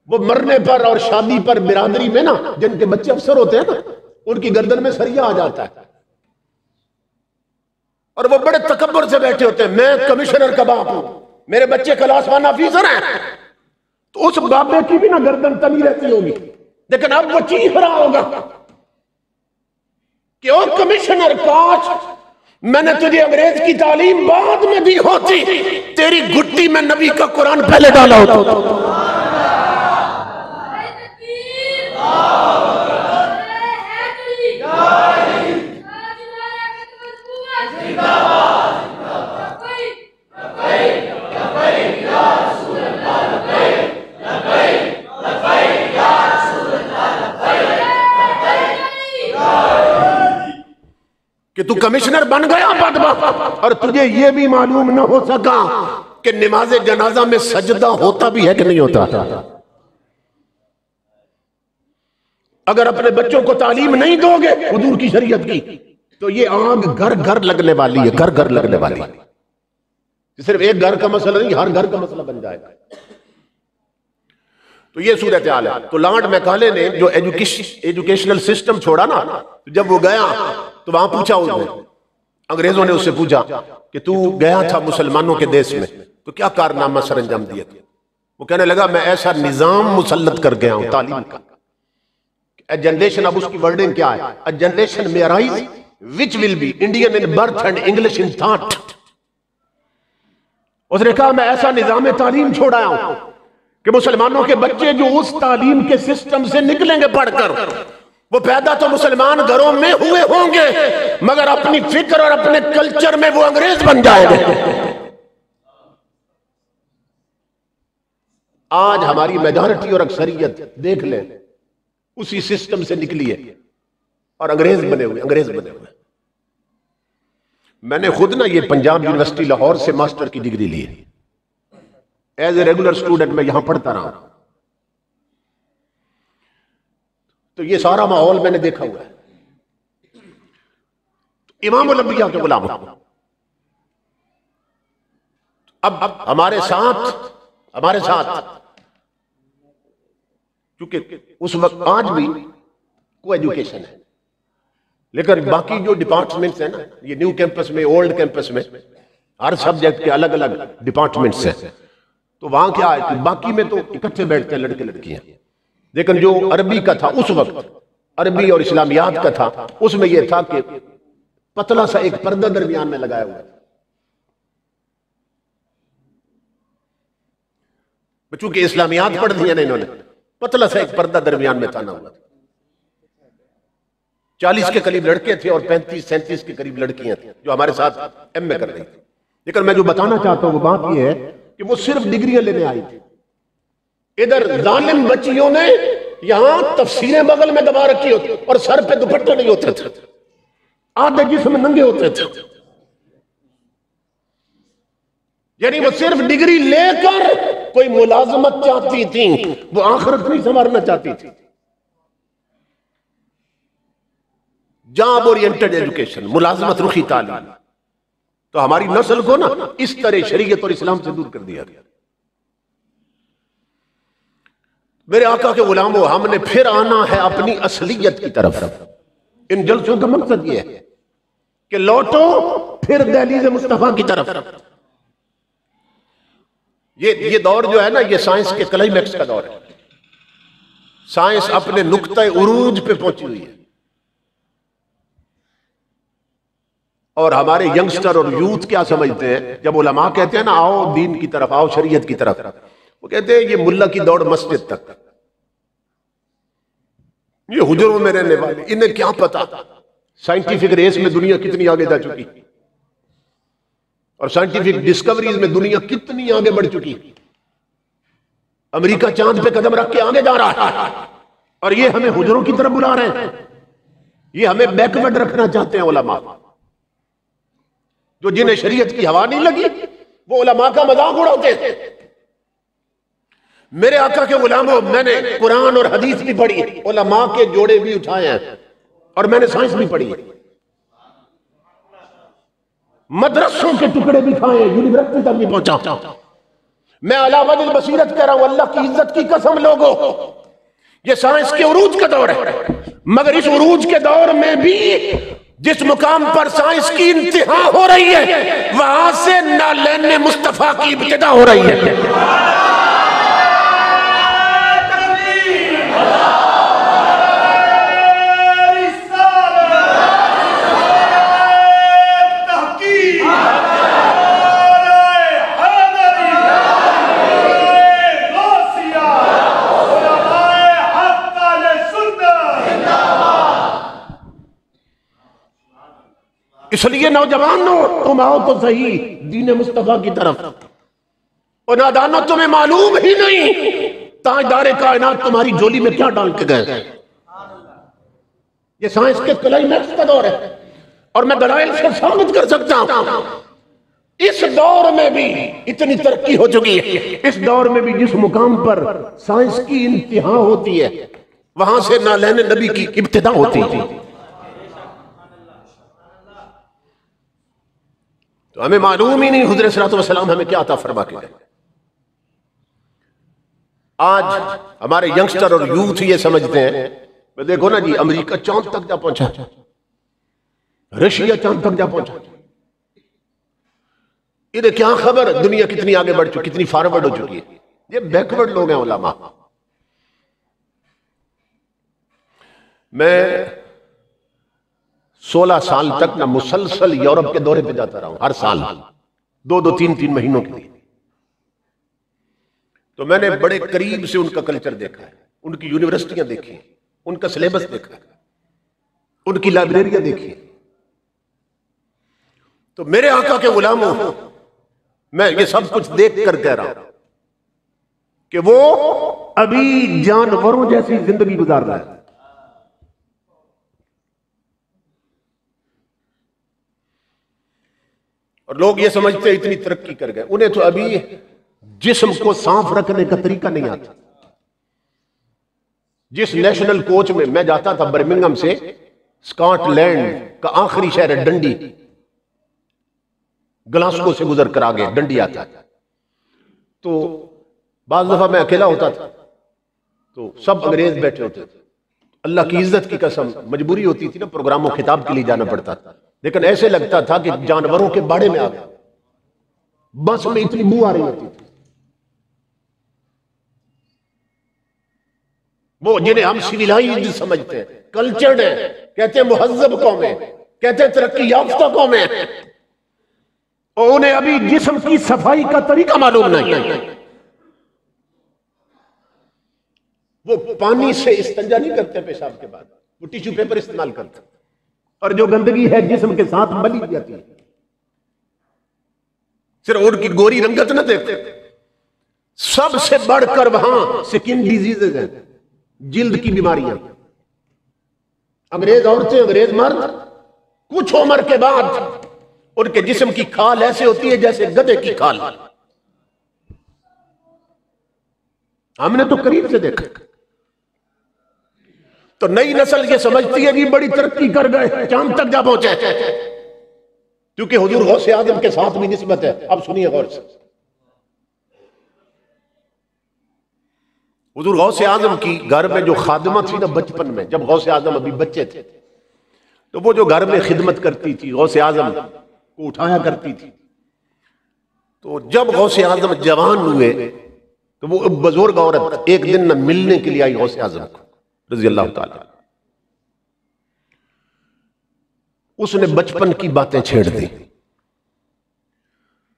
वो मरने पर और शादी पर बिरादरी में ना जिनके बच्चे अफसर होते हैं ना, उनकी गर्दन में सरिया आ जाता है और वो बड़े तकब्बुर से बैठे होते हैं, मैं कमिश्नर का बाप हूं, मेरे बच्चे क्लास वन ऑफिसर हैं। तो उस बाबे की भी ना गर्दन तनी रहती होगी, लेकिन अब वो चीख रहा होगा कि ओ कमिश्नर, काश मैंने तुझे अंग्रेज की तालीम बाद में दी होती, तेरी गुट्टी में नबी का कुरान पहले डाला होता। कि तू कमिश्नर बन गया बदबख्त, और तुझे यह भी मालूम न हो सका कि नमाज जनाजा में सजदा होता भी है कि नहीं होता। अगर अपने बच्चों को तालीम नहीं दोगे हुजूर की शरीयत की, तो ये आग घर घर लगने वाली है, घर घर लगने वाली है। सिर्फ एक घर का मसला नहीं, हर घर का मसला बन जाएगा। तो ये सूरत हाल है। तो लॉर्ड मैकाले ने जो एजुकेशनल सिस्टम छोड़ा ना, जब वो गया तो वहां पूछा उसने, अंग्रेजों ने उससे पूछा कि तू गया था मुसलमानों के देश में, तो क्या कारनामा सर अंजाम दिए थे। वो कहने लगा, मैं ऐसा निजाम मुसल्लत कर गया हूं तालीम का। A generation, अब उसकी वर्डिंग क्या है, a generation may arise which will be Indian in birth and English in thought। उसने कहा मैं ऐसा निजाम तालीम छोड़ा हूं कि मुसलमानों के बच्चे जो उस तालीम के सिस्टम से निकलेंगे पढ़कर, वो पैदा तो मुसलमान घरों में हुए होंगे मगर अपनी फिक्र और अपने कल्चर में वो अंग्रेज बन जाएंगे। आज हमारी मेजॉरिटी और अक्सरियत देख ले उसी सिस्टम से निकली है और अंग्रेज बने हुए। मैंने खुद ना ये पंजाब यूनिवर्सिटी लाहौर से मास्टर की डिग्री ली है, एज ए रेगुलर स्टूडेंट मैं यहां पढ़ता रहा, तो ये सारा माहौल मैंने देखा हुआ है। इमामुल अंबिया के गुलाम, अब हमारे साथ क्योंकि उस वक्त आज भी को एजुकेशन है, लेकिन बाकी जो डिपार्टमेंट्स हैं ना, ये न्यू कैंपस में, ओल्ड कैंपस में हर सब्जेक्ट के अलग अलग डिपार्टमेंट्स हैं। तो वहां क्या है कि बाकी में तो इकट्ठे बैठते हैं लड़के लड़कियां, लेकिन जो अरबी का था उस वक्त, अरबी और इस्लामियात का था, उसमें यह था कि पतला सा एक पर्दा दरमियान में लगाया हुआ था। चूंकि इस्लामियात पढ़ दिया ना इन्होंने, पतला सा एक पर्दा दरमियान में ताना हुआ था। 40 के करीब लड़के थे और 35-37 के करीब लड़कियां थी जो हमारे साथ एमए कर रही थी। लेकिन मैं जो बताना चाहता हूं वो बात यह है कि वो सिर्फ डिग्रियां लेने आई थी। इधर जालिम बच्चियों ने यहां तफसीरें बगल में दबा रखी होती और सर पे दुपट्टे नहीं होते थे, आधे जिस्म नंगे होते थे। यानी वो सिर्फ डिग्री लेकर कोई मुलाजमत चाहती थी, वो आखिरत नहीं संवारना चाहती थी। जॉब ओरिएंटेड एजुकेशन, मुलाजमत रुखी तालीम। तो हमारी नस्ल को ना इस तरह शरीयत और इस्लाम से दूर कर दिया गया। मेरे आका के गुलामों, हमने फिर आना है अपनी असलियत की तरफ। इन जलसों का मकसद यह है कि लौटो फिर दहलीज मुस्तफा की तरफ। ये दौर जो है ना, ये साइंस के क्लाइमैक्स का दौर है। साइंस अपने नुक्ते उरूज पे पहुंची हुई है और हमारे यंगस्टर और यूथ क्या समझते हैं, जब उलमा कहते हैं ना आओ दीन की तरफ, आओ शरीयत की तरफ, वो कहते हैं ये मुल्ला की दौड़ मस्जिद तक, ये हुजरों में रहने वाले, इन्हें क्या पता साइंटिफिक रेस में दुनिया कितनी आगे जा चुकी और साइंटिफिक डिस्कवरीज में दुनिया कितनी आगे बढ़ चुकी। अमेरिका चांद पे कदम रख के आगे जा रहा है और ये हमें हुजरों की तरफ बुला रहे हैं। ये हमें बैकवर्ड रखना चाहते हैं उलमा, जो जिन्हें शरीयत की हवा नहीं लगी वो उलमा का मजाक उड़ाते थे। मेरे आका के गुलामों, मैंने कुरान और हदीस भी पढ़ी, उलमा के जोड़े भी उठाए हैं और मैंने साइंस भी पढ़ी है, मदरसों के टुकड़े भी खाए, यूनिवर्सिटी तक भी पहुंचा। मैं अला वजह बसीरत कह रहा हूं, अल्लाह की इज्जत की कसम लोगों, ये साइंस के उरूज का दौर है, मगर इस उरूज के दौर में भी जिस मुकाम पर साइंस की इंतहा हो रही है, वहां से नालैन मुस्तफा की इब्तिदा हो रही है। इसलिए नौजवानों, तुम आओ तो सही दीन मुस्तफा की तरफ। और नादानो, तुम्हें मालूम ही नहीं ताजदारे कायनात तुम्हारी झोली में क्या डाल के गए। ये साइंस के क्लाइमैक्स का दौर है और मैं दलाइल से साबित कर सकता हूं इस दौर में भी इतनी तरक्की हो चुकी है। इस दौर में भी जिस मुकाम पर साइंस की इंतहा होती है वहां से नालैन नबी की इब्तिदा होती थी। तो हमें मालूम ही नहीं हुज़ूर सल्लल्लाहु अलैहि वसल्लम हमें क्या अता फरमा के गए। आज हमारे यंगस्टर और यूथ ये समझते हैं, देखो ना जी, अमेरिका चांद तक जा पहुंचा, रशिया चांद तक जा पहुंचा। ये क्या खबर दुनिया कितनी आगे बढ़ चुकी, कितनी फॉरवर्ड हो चुकी है। ये बैकवर्ड लोग हैं उलमा। मैं 16 साल तक ना मुसलसल यूरोप के दौरे पे जाता रहा हूं, हर साल 2-2, 3-3 महीनों के लिए। तो मैंने बड़े करीब से उनका कल्चर देखा है, उनकी यूनिवर्सिटियां देखी, उनका सिलेबस देखा, उनकी लाइब्रेरियां देखी। तो मेरे आका के गुलामों, मैं ये सब कुछ देख कर कह रहा हूं कि वो अभी जानवरों जैसी जिंदगी गुजार रहा है। और लोग ये समझते हैं इतनी तरक्की कर गए, उन्हें तो अभी जिस्म को साफ रखने का तरीका नहीं आता। जिस नेशनल कोच में मैं जाता था बर्मिंघम से स्कॉटलैंड का आखिरी शहर है डंडी, ग्लासगो से गुजर कर आगे डंडी आता था। तो बाज दफा मैं अकेला होता था तो सब अंग्रेज बैठे होते थे। अल्लाह की इज्जत की कसम मजबूरी होती थी ना, प्रोग्रामों खिताब के लिए जाना पड़ता था, लेकिन ऐसे लगता था कि जानवरों के बाड़े में आ गया। बस में इतनी बू आ रही होती थी। वो जिन्हें हम सिविलाइज्ड समझते हैं, कल्चर्ड है, कहते हैं मुहज्जब कौमें, कहते हैं तरक्की याफ्ता कौमें, और उन्हें अभी जिस्म की सफाई का तरीका मालूम नहीं। वो पानी से इस्तेंजा नहीं करते पेशाब के बाद, वो टिश्यू पेपर इस्तेमाल करते, और जो गंदगी है जिस्म के साथ मली जाती है। सिर्फ उनकी गोरी रंगत न देखते, सबसे बढ़कर वहां स्किन डिजीजेज है, जिल्द की बीमारियां। अंग्रेज औरतें, अंग्रेज मर्द कुछ उम्र के बाद उनके जिस्म की खाल ऐसे होती है जैसे गधे की खाल। हमने तो करीब से देखा। तो नई नस्ल ये समझती है कि बड़ी तरक्की कर गए, चांद तक जा पहुंचे, क्योंकि हुजूर गौसे आजम के साथ भी निस्बत है। अब सुनिए गौर से, हुजूर गौसे आजम की घर में जो खादिमा थी ना बचपन में, जब गौसे आजम अभी बच्चे थे, तो वो जो घर में खिदमत करती थी, गौसे आजम को उठाया करती थी। तो जब गौसे आजम जवान हुए तो वो बुजुर्ग औरत एक दिन न मिलने के लिए आई गौसे आजम को रज़ी अल्लाह ताला। उसने बचपन की बातें छेड़ दी,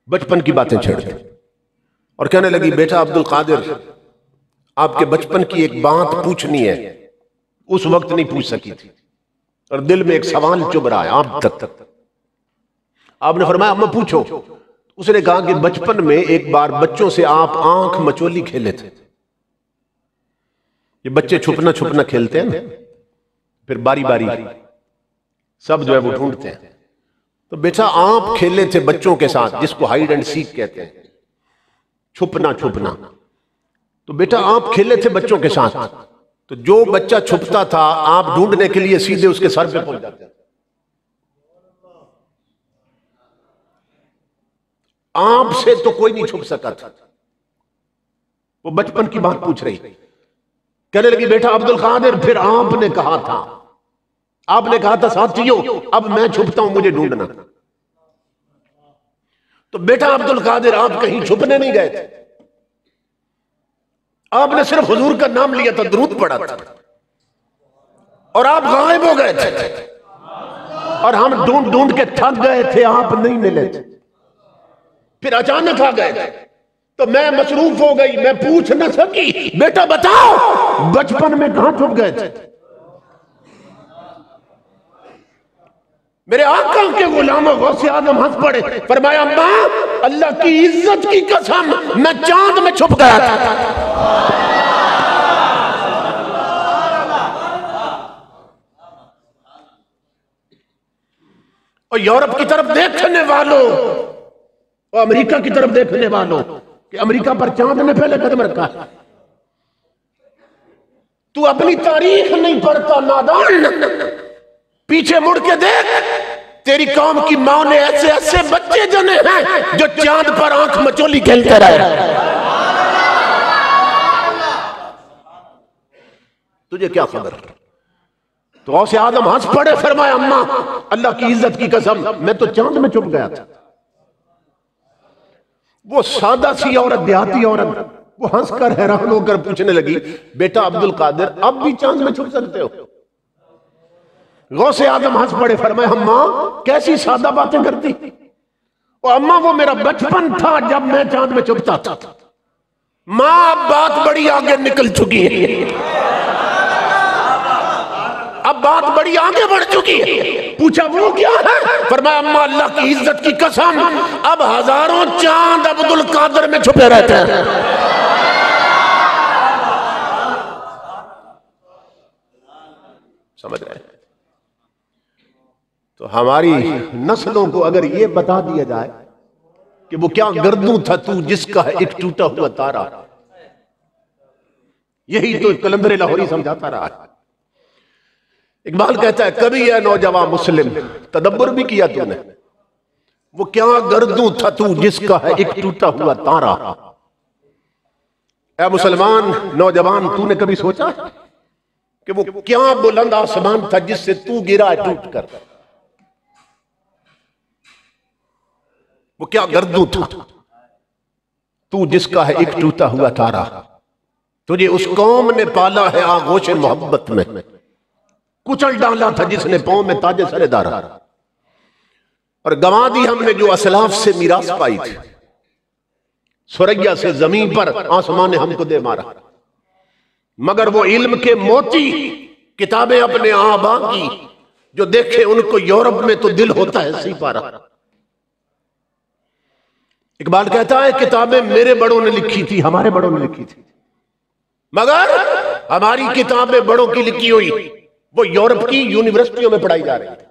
बचपन की बातें छेड़ दी और कहने लगी, बेटा अब्दुल कादिर, आपके बचपन की एक बात पूछनी है, उस वक्त नहीं पूछ सकी थी और दिल में एक सवाल चुभ रहा है आप तक। आपने फरमाया अम्मा पूछो। उसने कहा कि बचपन में एक बार बच्चों से आप आंख मचोली खेले थे। ये बच्चे छुपना छुपना खेलते हैं ना, फिर बारी बारी सब जो है वो ढूंढते हैं। तो बेटा आप खेले थे बच्चों के साथ, जिसको हाइड एंड सीक कहते हैं, छुपना छुपना। तो बेटा आप खेले थे बच्चों के साथ, तो जो बच्चा छुपता था आप ढूंढने के लिए सीधे उसके सर पे पहुंच जाते थे। आपसे तो कोई नहीं छुप सका था। वो बचपन की बात पूछ रही, कहने लगी, बेटा अब्दुल कादिर, फिर आपने कहा था साथियों अब मैं छुपता हूं, मुझे ढूंढना। तो बेटा अब्दुल कादिर, आप कहीं छुपने नहीं गए थे, आपने सिर्फ हुजूर का नाम लिया था, दुरूद पढ़ा था, और आप गायब हो गए थे और हम ढूंढ ढूंढ के थक गए थे, आप नहीं मिले थे। फिर अचानक आ गए थे तो मैं मसरूफ हो गई, मैं पूछ न सकी, बेटा बताओ बचपन में कहां छुप गए थे। मेरे आका के गुलामों गौसे आजम हंस पड़े, फरमाया अम्मा अल्लाह की इज्जत की कसम मैं चांद में छुप गया था। और यूरोप की तरफ देखने वालों और अमेरिका की तरफ देखने वालों कि अमेरिका पर चांद ने पहले कदम रखा है। तू अपनी तारीख नहीं पढ़ता नादान, पीछे मुड़ के देख, तेरी कौम की मां ने ऐसे ऐसे बच्चे जने हैं जो चांद पर आंख मचोली खेलते रहे। तुझे क्या खबर? तो गौसे आदम हंस पड़े, फरमाया अम्मा अल्लाह की इज्जत की कसम मैं तो चांद में छुप गया था। वो सादा सी औरत, देहाती औरत, वो हंसकर हैरान होकर पूछने लगी, बेटा अब्दुल कादिर अब भी चांद में छुप सकते हो? गौसे आदम हंस पड़े, फरमाया अम्मा कैसी सादा बातें करती। और अम्मा वो मेरा बचपन था जब मैं चांद में छुपता था। मां अब बात बड़ी आगे निकल चुकी है, अब बात बड़ी आगे बढ़ चुकी है। पूछा वो क्या है? फरमाया अम्मा अल्लाह की इज्जत की कसम अब हजारों चांद अब्दुल कादिर में छुपे रहते हैं। समझ रहे हैं? तो हमारी नस्लों को अगर ये बता दिया जाए कि वो क्या गर्दू था तू जिसका है एक टूटा हुआ तारा, यही तो कलंदर लाहौरी समझाता रहा है। इकबाल कहता है कभी है नौजवान मुस्लिम तदब्बर भी किया तूने, वो क्या गर्दू था तू जिसका है एक टूटा हुआ तारा। ऐ मुसलमान नौजवान तूने कभी सोचा कि वो क्या बुलंद आसमान था जिससे तू गिरा टूट कर? वो क्या गर्दू था तू जिसका है एक टूटा हुआ तारा। तुझे उस कौम ने पाला है आगोश मोहब्बत में, कुचल डाला था जिसने पांव में ताजे सरेदार, और गंवा दी हमने जो असलाफ से मीरास पाई थी। सुरैया से जमीन पर आसमान ने हमको दे मारा, मगर वो इल्म के मोती किताबें अपने आबा की जो देखे उनको यूरोप में तो दिल होता है सिपारा। इकबाल कहता है किताबें मेरे बड़ों ने लिखी थी, हमारे बड़ों ने लिखी थी, मगर हमारी किताबें बड़ों की लिखी हुई वो यूरोप की यूनिवर्सिटियों में पढ़ाई जा रही थी।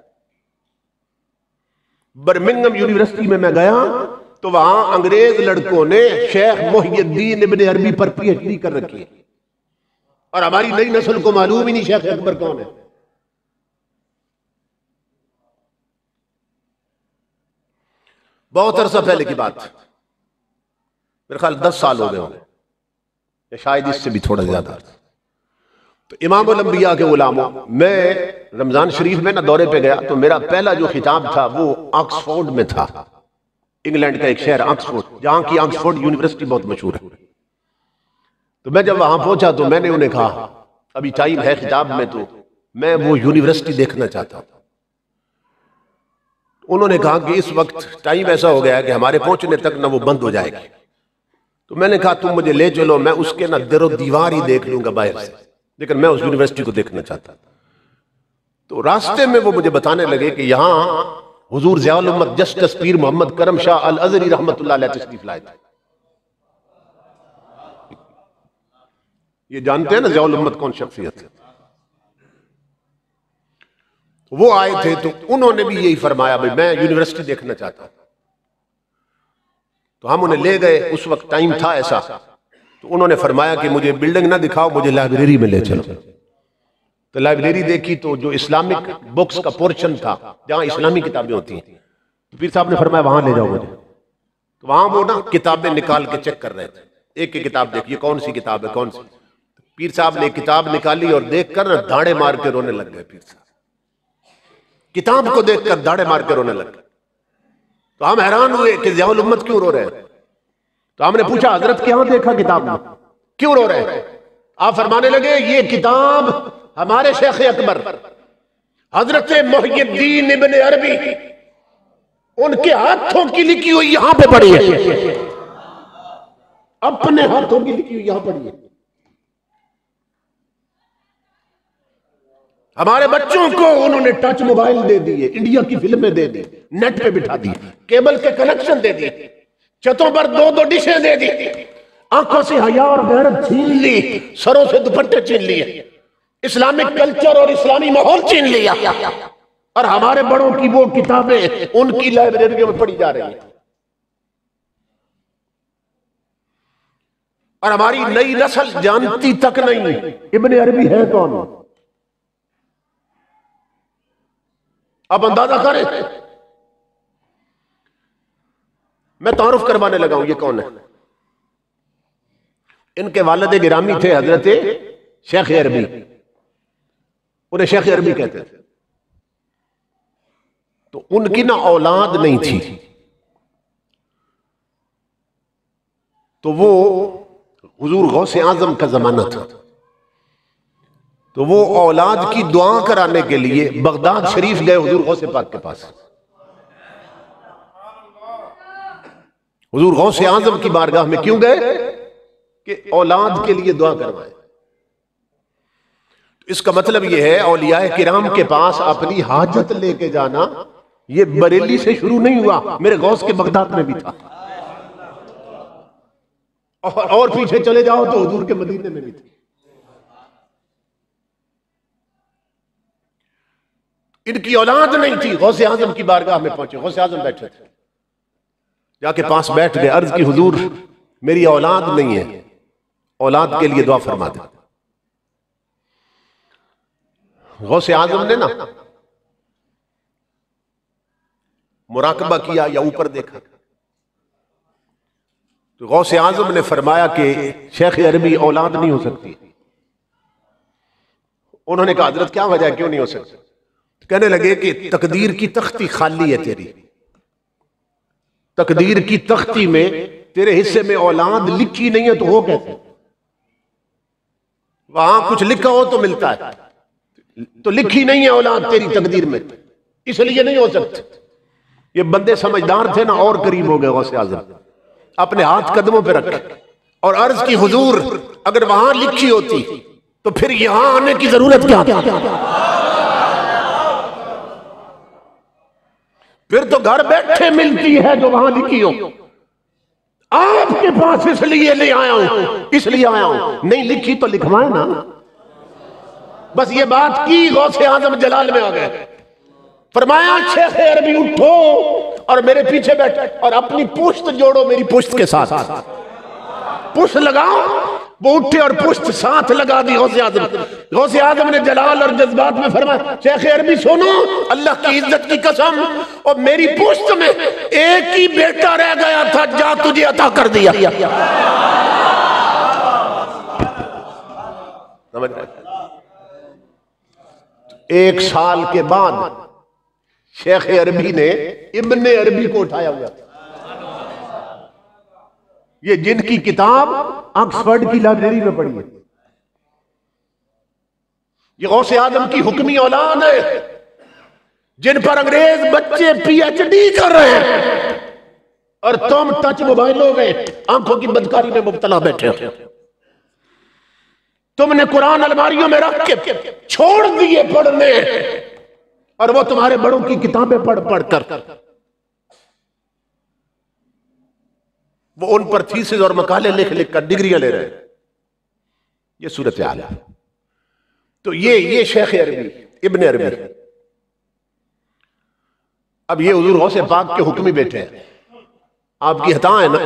बर्मिंघम यूनिवर्सिटी में मैं गया तो वहां अंग्रेज लड़कों ने शेख मोहिउद्दीन इब्न अरबी पर पीएचडी कर रखी है, और हमारी नई नस्ल को मालूम ही नहीं शेख अकबर कौन है। बहुत अरसा पहले की बात, मेरे ख्याल 10 साल हो गए होंगे या शायद इससे भी थोड़ा ज्यादा। तो इमाम उल अंबिया के गुलामों, मैं रमजान शरीफ में ना दौरे पे गया तो मेरा पहला जो खिताब था वो ऑक्सफोर्ड में था, इंग्लैंड का एक शहर ऑक्सफोर्ड, जहां की ऑक्सफोर्ड यूनिवर्सिटी बहुत मशहूर है। तो मैं जब वहां पहुंचा तो मैंने उन्हें कहा अभी टाइम है खिताब में, तो मैं वो यूनिवर्सिटी देखना चाहता हूं। उन्होंने कहा कि इस वक्त टाइम ऐसा हो गया है कि हमारे पहुंचने तक ना वो बंद हो जाएगी। तो मैंने कहा तुम मुझे ले चलो, मैं उसके ना दिरो दीवार ही देख लूंगा बाहर से, लेकिन मैं उस यूनिवर्सिटी को देखना चाहता। तो रास्ते में वो मुझे बताने लगे कि यहां हुजूर ज़ियाउल उम्मत जस्टिस पीर मोहम्मद करम शाह अल अज़हरी रहमतुल्लाह अलैह तशरीफ लाए थे। ये जानते हैं ना ज़ियाउल उम्मत कौन शख्सियत है? वो आए थे तो उन्होंने भी यही फरमाया भाई मैं यूनिवर्सिटी देखना चाहता हूं। तो हम उन्हें ले गए, उस वक्त टाइम था ऐसा, तो उन्होंने फरमाया कि मुझे बिल्डिंग ना दिखाओ, मुझे लाइब्रेरी में ले चलो। तो लाइब्रेरी देखी तो जो इस्लामिक बुक्स का पोर्शन था जहां इस्लामी किताबें होती हैं, तो पीर साहब ने फरमाया वहां ले जाओ मुझे। तो वहां वो ना किताबें निकाल के चेक कर रहे थे, एक एक किताब देखिए कौन सी किताब है कौन सी। तो पीर साहब ने किताब निकाली और देखकर ना दाड़े मार के रोने लग गए। पीर साहब किताब को देखकर दाड़े मार के रोने लगे। तो हम हैरान हुए कि ज़ियाउल उम्मत क्यों रो रहे हैं। तो हमने पूछा हजरत क्या देखा किताब में, क्यों रो रहे हैं? आप फरमाने लगे ये किताब हमारे शेख अकबर हजरत मोहिउद्दीन इब्न अरबी उनके हाथों की लिखी हुई यहां पे पड़ी है, अपने हाथों की लिखी हुई यहां पड़ी है। हमारे बच्चों को उन्होंने टच मोबाइल दे दिए, इंडिया की फिल्में दे दी, नेट पे बिठा दी, केबल के कनेक्शन दे दिए, छतों पर दो दो डिशें दे दी, आंखों से हया और गैरत छीन ली, सरों से दुपट्टे छीन लिए, इस्लामिक कल्चर और इस्लामी माहौल छीन लिया, और हमारे बड़ों की वो किताबें उनकी लाइब्रेरियों में पढ़ी जा रही है। और हमारी नई नस्ल जानती तक नहीं इब्ने अरबी है कौन। अब अंदाजा करें, मैं तारुफ करवाने लगा हूं ये कौन है। इनके वालिद गिरामी थे हजरत शेख अरबी, उन्हें शेख अरबी कहते थे। तो उनकी ना औलाद नहीं थी, तो वो हुजूर गौसे आजम का जमाना था, तो वो औलाद की दुआ कराने के लिए बगदाद शरीफ गए हुजूर गौसे पाक के पास। हुजूर गौसे आजम की बारगाह में क्यों गए कि औलाद के लिए दुआ करवाए। इसका मतलब यह है औलियाए किराम के पास अपनी हाजत लेके जाना ये बरेली से शुरू नहीं हुआ, मेरे गौस के बगदाद में भी था, और पीछे चले जाओ तो हुजूर के मदीने में भी था। इनकी औलाद नहीं थी, गौसे आजम की बारगाह में पहुंचे, गौसे आजम बैठे थे, जाके पास बैठ गए, अर्ज की हुजूर मेरी औलाद नहीं है, औलाद के लिए दुआ फरमा दे। गौसे आजम ने ना मुराकबा किया या ऊपर देखा, तो गौसे आजम ने फरमाया कि शेख अरबी औलाद नहीं हो सकती। उन्होंने कहा हजरत क्या वजह, क्यों नहीं हो सकती। कहने लगे कि तकदीर की तख्ती खाली है तेरी, तकदीर की तख्ती में तेरे हिस्से में औलाद लिखी नहीं है, तो हो कैसे। वहां कुछ लिखा हो तो मिलता है, तो लिखी नहीं है औलाद तेरी तकदीर में, इसलिए नहीं हो सकती। ये बंदे समझदार थे ना, और करीब हो गए गौसे आजम, अपने हाथ कदमों पे रखे और अर्ज की हुजूर अगर वहां लिखी होती तो फिर यहां आने की जरूरत क्या थी। फिर तो घर बैठे मिलती है जो वहां लिखी हो। आपके पास इसलिए ले आया हूं, इसलिए आया हूं, नहीं लिखी तो लिखवाए ना। बस ये बात की, गौसे आजम जलाल में आ गए, फरमाया शेख अरबी उठो और मेरे पीछे बैठे और अपनी पुश्त जोड़ो मेरी पुश्त के साथ, पुश्त लगाओ। वो उठे और पुश्त साथ लगा दी गौसे आजम। गौसे आजम ने जलाल और जज्बात में फरमाया शेख अरबी सुनो, अल्लाह की इज्जत की कसम, और मेरी पुश्त में एक ही बेटा रह गया था, जा तुझे अता कर दिया। समझ रहे? 1 साल के बाद शेख अरबी ने इब्ने अरबी को उठाया हुआ था। ये जिनकी किताब ऑक्सफोर्ड की लाइब्रेरी में पड़ी है, ये गौसे आजम की हुक्मी औलाद है, जिन पर अंग्रेज बच्चे पीएचडी कर रहे हैं, और तुम टच मोबाइलों में आंखों की बदकारी में मुब्तला बैठे हो। तुमने कुरान अलमारियों में रख के छोड़ दिए पढ़ने, और वो तुम्हारे बड़ों की किताबें पढ़ पढ़ कर वो उन पर थीसिस और मकाले लिख लिख कर डिग्रियां ले रहे हैं। ये सूरत हाल है। तो ये शेख अरबी, इब्ने अरबी, अब ये हुजूर गौसे पाक के हुक्मी बैठे हैं, आपकी हता है ना।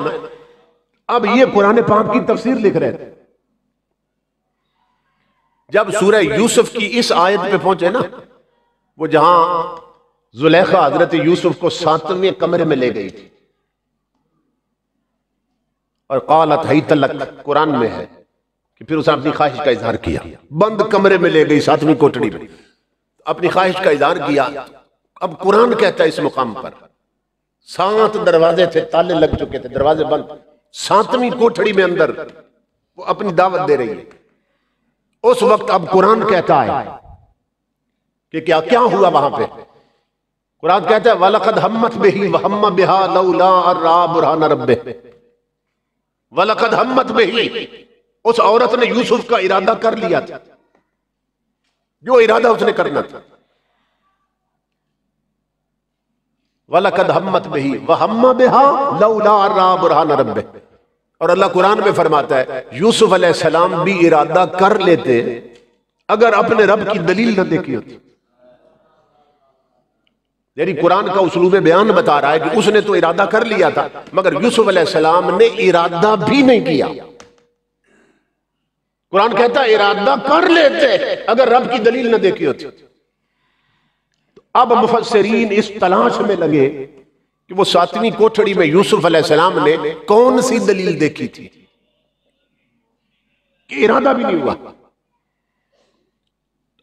अब ये कुरान पाक की तफसीर लिख रहे थे। जब सूरह यूसुफ की इस आयत पे पहुंचे ना, वो जहां जुलेखा हजरत यूसुफ को 7वें कमरे में ले गई थी, और कालत है तलक कुरान में है कि फिर उसने अपनी ख्वाहिश का इजहार किया, बंद कमरे में ले गई 7वीं कोठड़ी में, अपनी ख्वाहिश का इजहार किया। अब कुरान कहता है इस मुकाम पर 7 दरवाजे थे, ताले लग चुके थे, दरवाजे बंद, 7वीं कोठड़ी में अंदर वो अपनी दावत दे रही है। उस वक्त अब कुरान कहता है कि क्या क्या हुआ वहां पे। कुरान कहता है वलक़द हम्मत बिही व हम्म बिहा लौला अर्रा बुरहान रब्बिह, वलक़द हम्मत बिही, उस औरत ने यूसुफ का इरादा कर लिया था, जो इरादा उसने करना था। वलकद हम्मत बिही व हम्मा बिहा लौला अर्रा बुरहान रब्बिह। और अल्लाह कुरान में फरमाता है यूसुफ अलैहिस्सलाम भी इरादा कर लेते अगर अपने रब की दलील न देखी होती। यानी कुरान का उसलूब बयान बता रहा है कि उसने तो इरादा कर लिया था, मगर यूसुफ अलैहिस्सलाम ने इरादा भी नहीं किया। कुरान कहता है इरादा कर लेते अगर रब की दलील न देखी होती। अब मुफस्सिरीन इस तलाश में लगे कि वो 7वीं कोठड़ी में यूसुफ अलैहिस्सलाम ने कौन सी दलील देखी थी कि इरादा भी नहीं हुआ।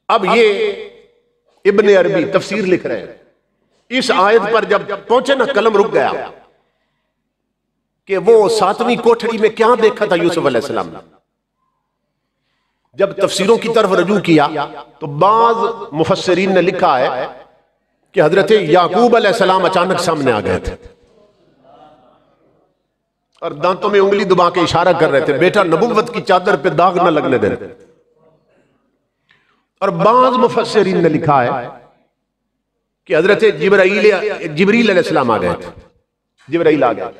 अब ये इब्ने अरबी तफसीर लिख रहे हैं, इस आयत पर जब पहुंचे ना कलम रुक गया कि वो 7वीं कोठड़ी में क्या देखा था यूसुफ अलैहिस्सलाम ने। जब तफसीरों की तरफ रजू किया तो बाज मुफस्सिरीन ने लिखा है कि हजरत याकूब अलैहिस्सलाम अचानक सामने आ गए थे और दांतों में उंगली दबा के इशारा कर रहे थे, बेटा नबुव्वत की चादर पे दाग न लगने दे। और बाज मुफस्सिरीन ने लिखा है कि हजरत जिब्रील अलैहिस्सलाम आ गए थे, जिब्रील आ गए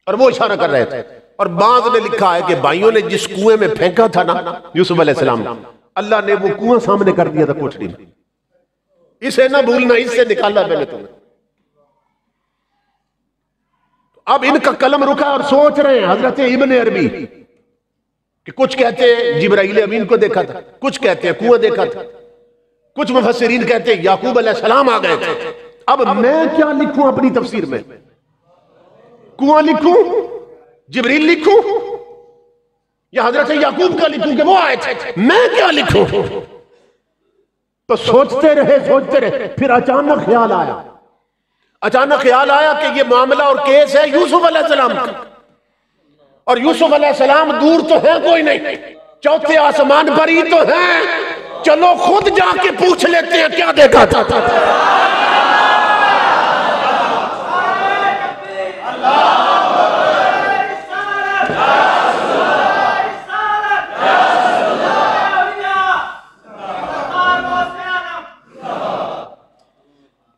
और वो इशारा कर रहे थे। और बाज ने लिखा है कि भाइयों ने जिस कुएं में फेंका था ना यूसुफ अलैहिस्सलाम, अल्लाह ने वो कुआं सामने कर दिया था कोठड़ी में। इसे ना भूलना, इससे निकाला मैंने तुम्हें। अब इनका कलम रुका और सोच रहे हैं हजरत इब्ने अरबी कि कुछ कहते हैं जिब्राइल अमीन को देखा था, कुछ कहते हैं कुआं देखा था, कुछ मुफस्सिरीन कहते हैं याकूब अलैहिस्सलाम आ गए थे। अब मैं क्या लिखूं अपनी तफसीर में? कुआं लिखूं, जिब्रील लिखूं या हजरत याकूब का लिखूं कि वो आए थे? मैं क्या लिखूं? तो सोचते रहे, फिर अचानक ख्याल आया कि ये मामला और केस है यूसुफ अलैहिस्सलाम का। और यूसुफ अलैहिस्सलाम दूर तो है कोई नहीं, चौथे आसमान पर ही तो हैं। चलो खुद जाके पूछ लेते हैं क्या देखा था।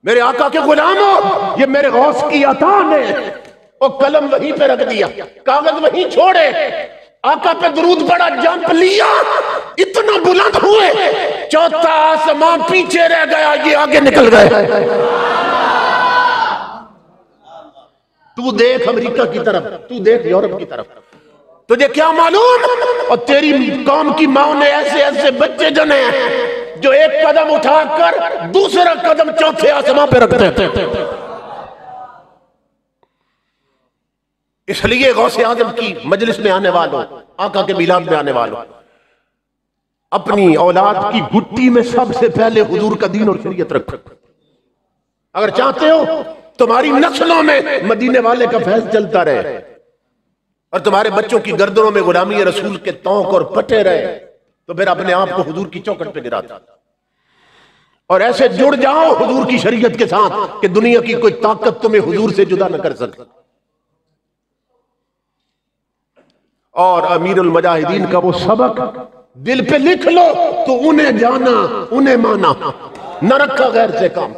मेरे आका के गुलामों, ये मेरे गौस की अता ने वो कलम वहीं पे रख दिया, कागज वहीं छोड़े, आका पे दुरूद पड़ा, जंप लिया, इतना बुलंद हुए, चौथा आसमान पीछे रह गया, ये आगे निकल गए। तू देख अमेरिका की तरफ, तू देख यूरोप की तरफ, तुझे क्या मालूम? और तेरी कौम की माओ ने ऐसे ऐसे बच्चे जने हैं जो एक कदम उठाकर दूसरा कदम चौथे आसमान पे रखते थे। इसलिए गौसे आजम की मजलिस में आने वालों, आका के मिलाद में आने वालों, अपनी औलाद की घुट्टी में सबसे पहले हुजूर का दीन और शरीयत रखो। अगर चाहते हो तुम्हारी नस्लों में मदीने वाले का फैज चलता रहे और तुम्हारे बच्चों की गर्दनों में गुलामी रसूल के तौक और पटे रहे, तो फिर अपने आप को हुजूर की चौखट पे गिरा था। और ऐसे जुड़ जाओ हुजूर की शरीयत के साथ कि दुनिया की कोई ताकत तुम्हें हुजूर से जुदा न कर सके। और अमीरुल मुजाहिदीन का वो सबक दिल पे लिख लो तो उन्हें जाना, उन्हें माना, न रखा गैर से काम।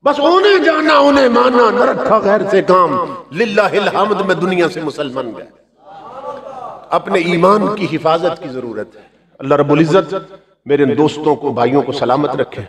बस उन्हें जाना, उन्हें माना, न रखा गैर से काम। लिल्लाहिल हम्द में दुनिया से मुसलमान गए। अपने ईमान की हिफाजत की जरूरत है। अल्लाह रब्बुल इज्जत मेरे दोस्तों को, भाइयों को सलामत रखे।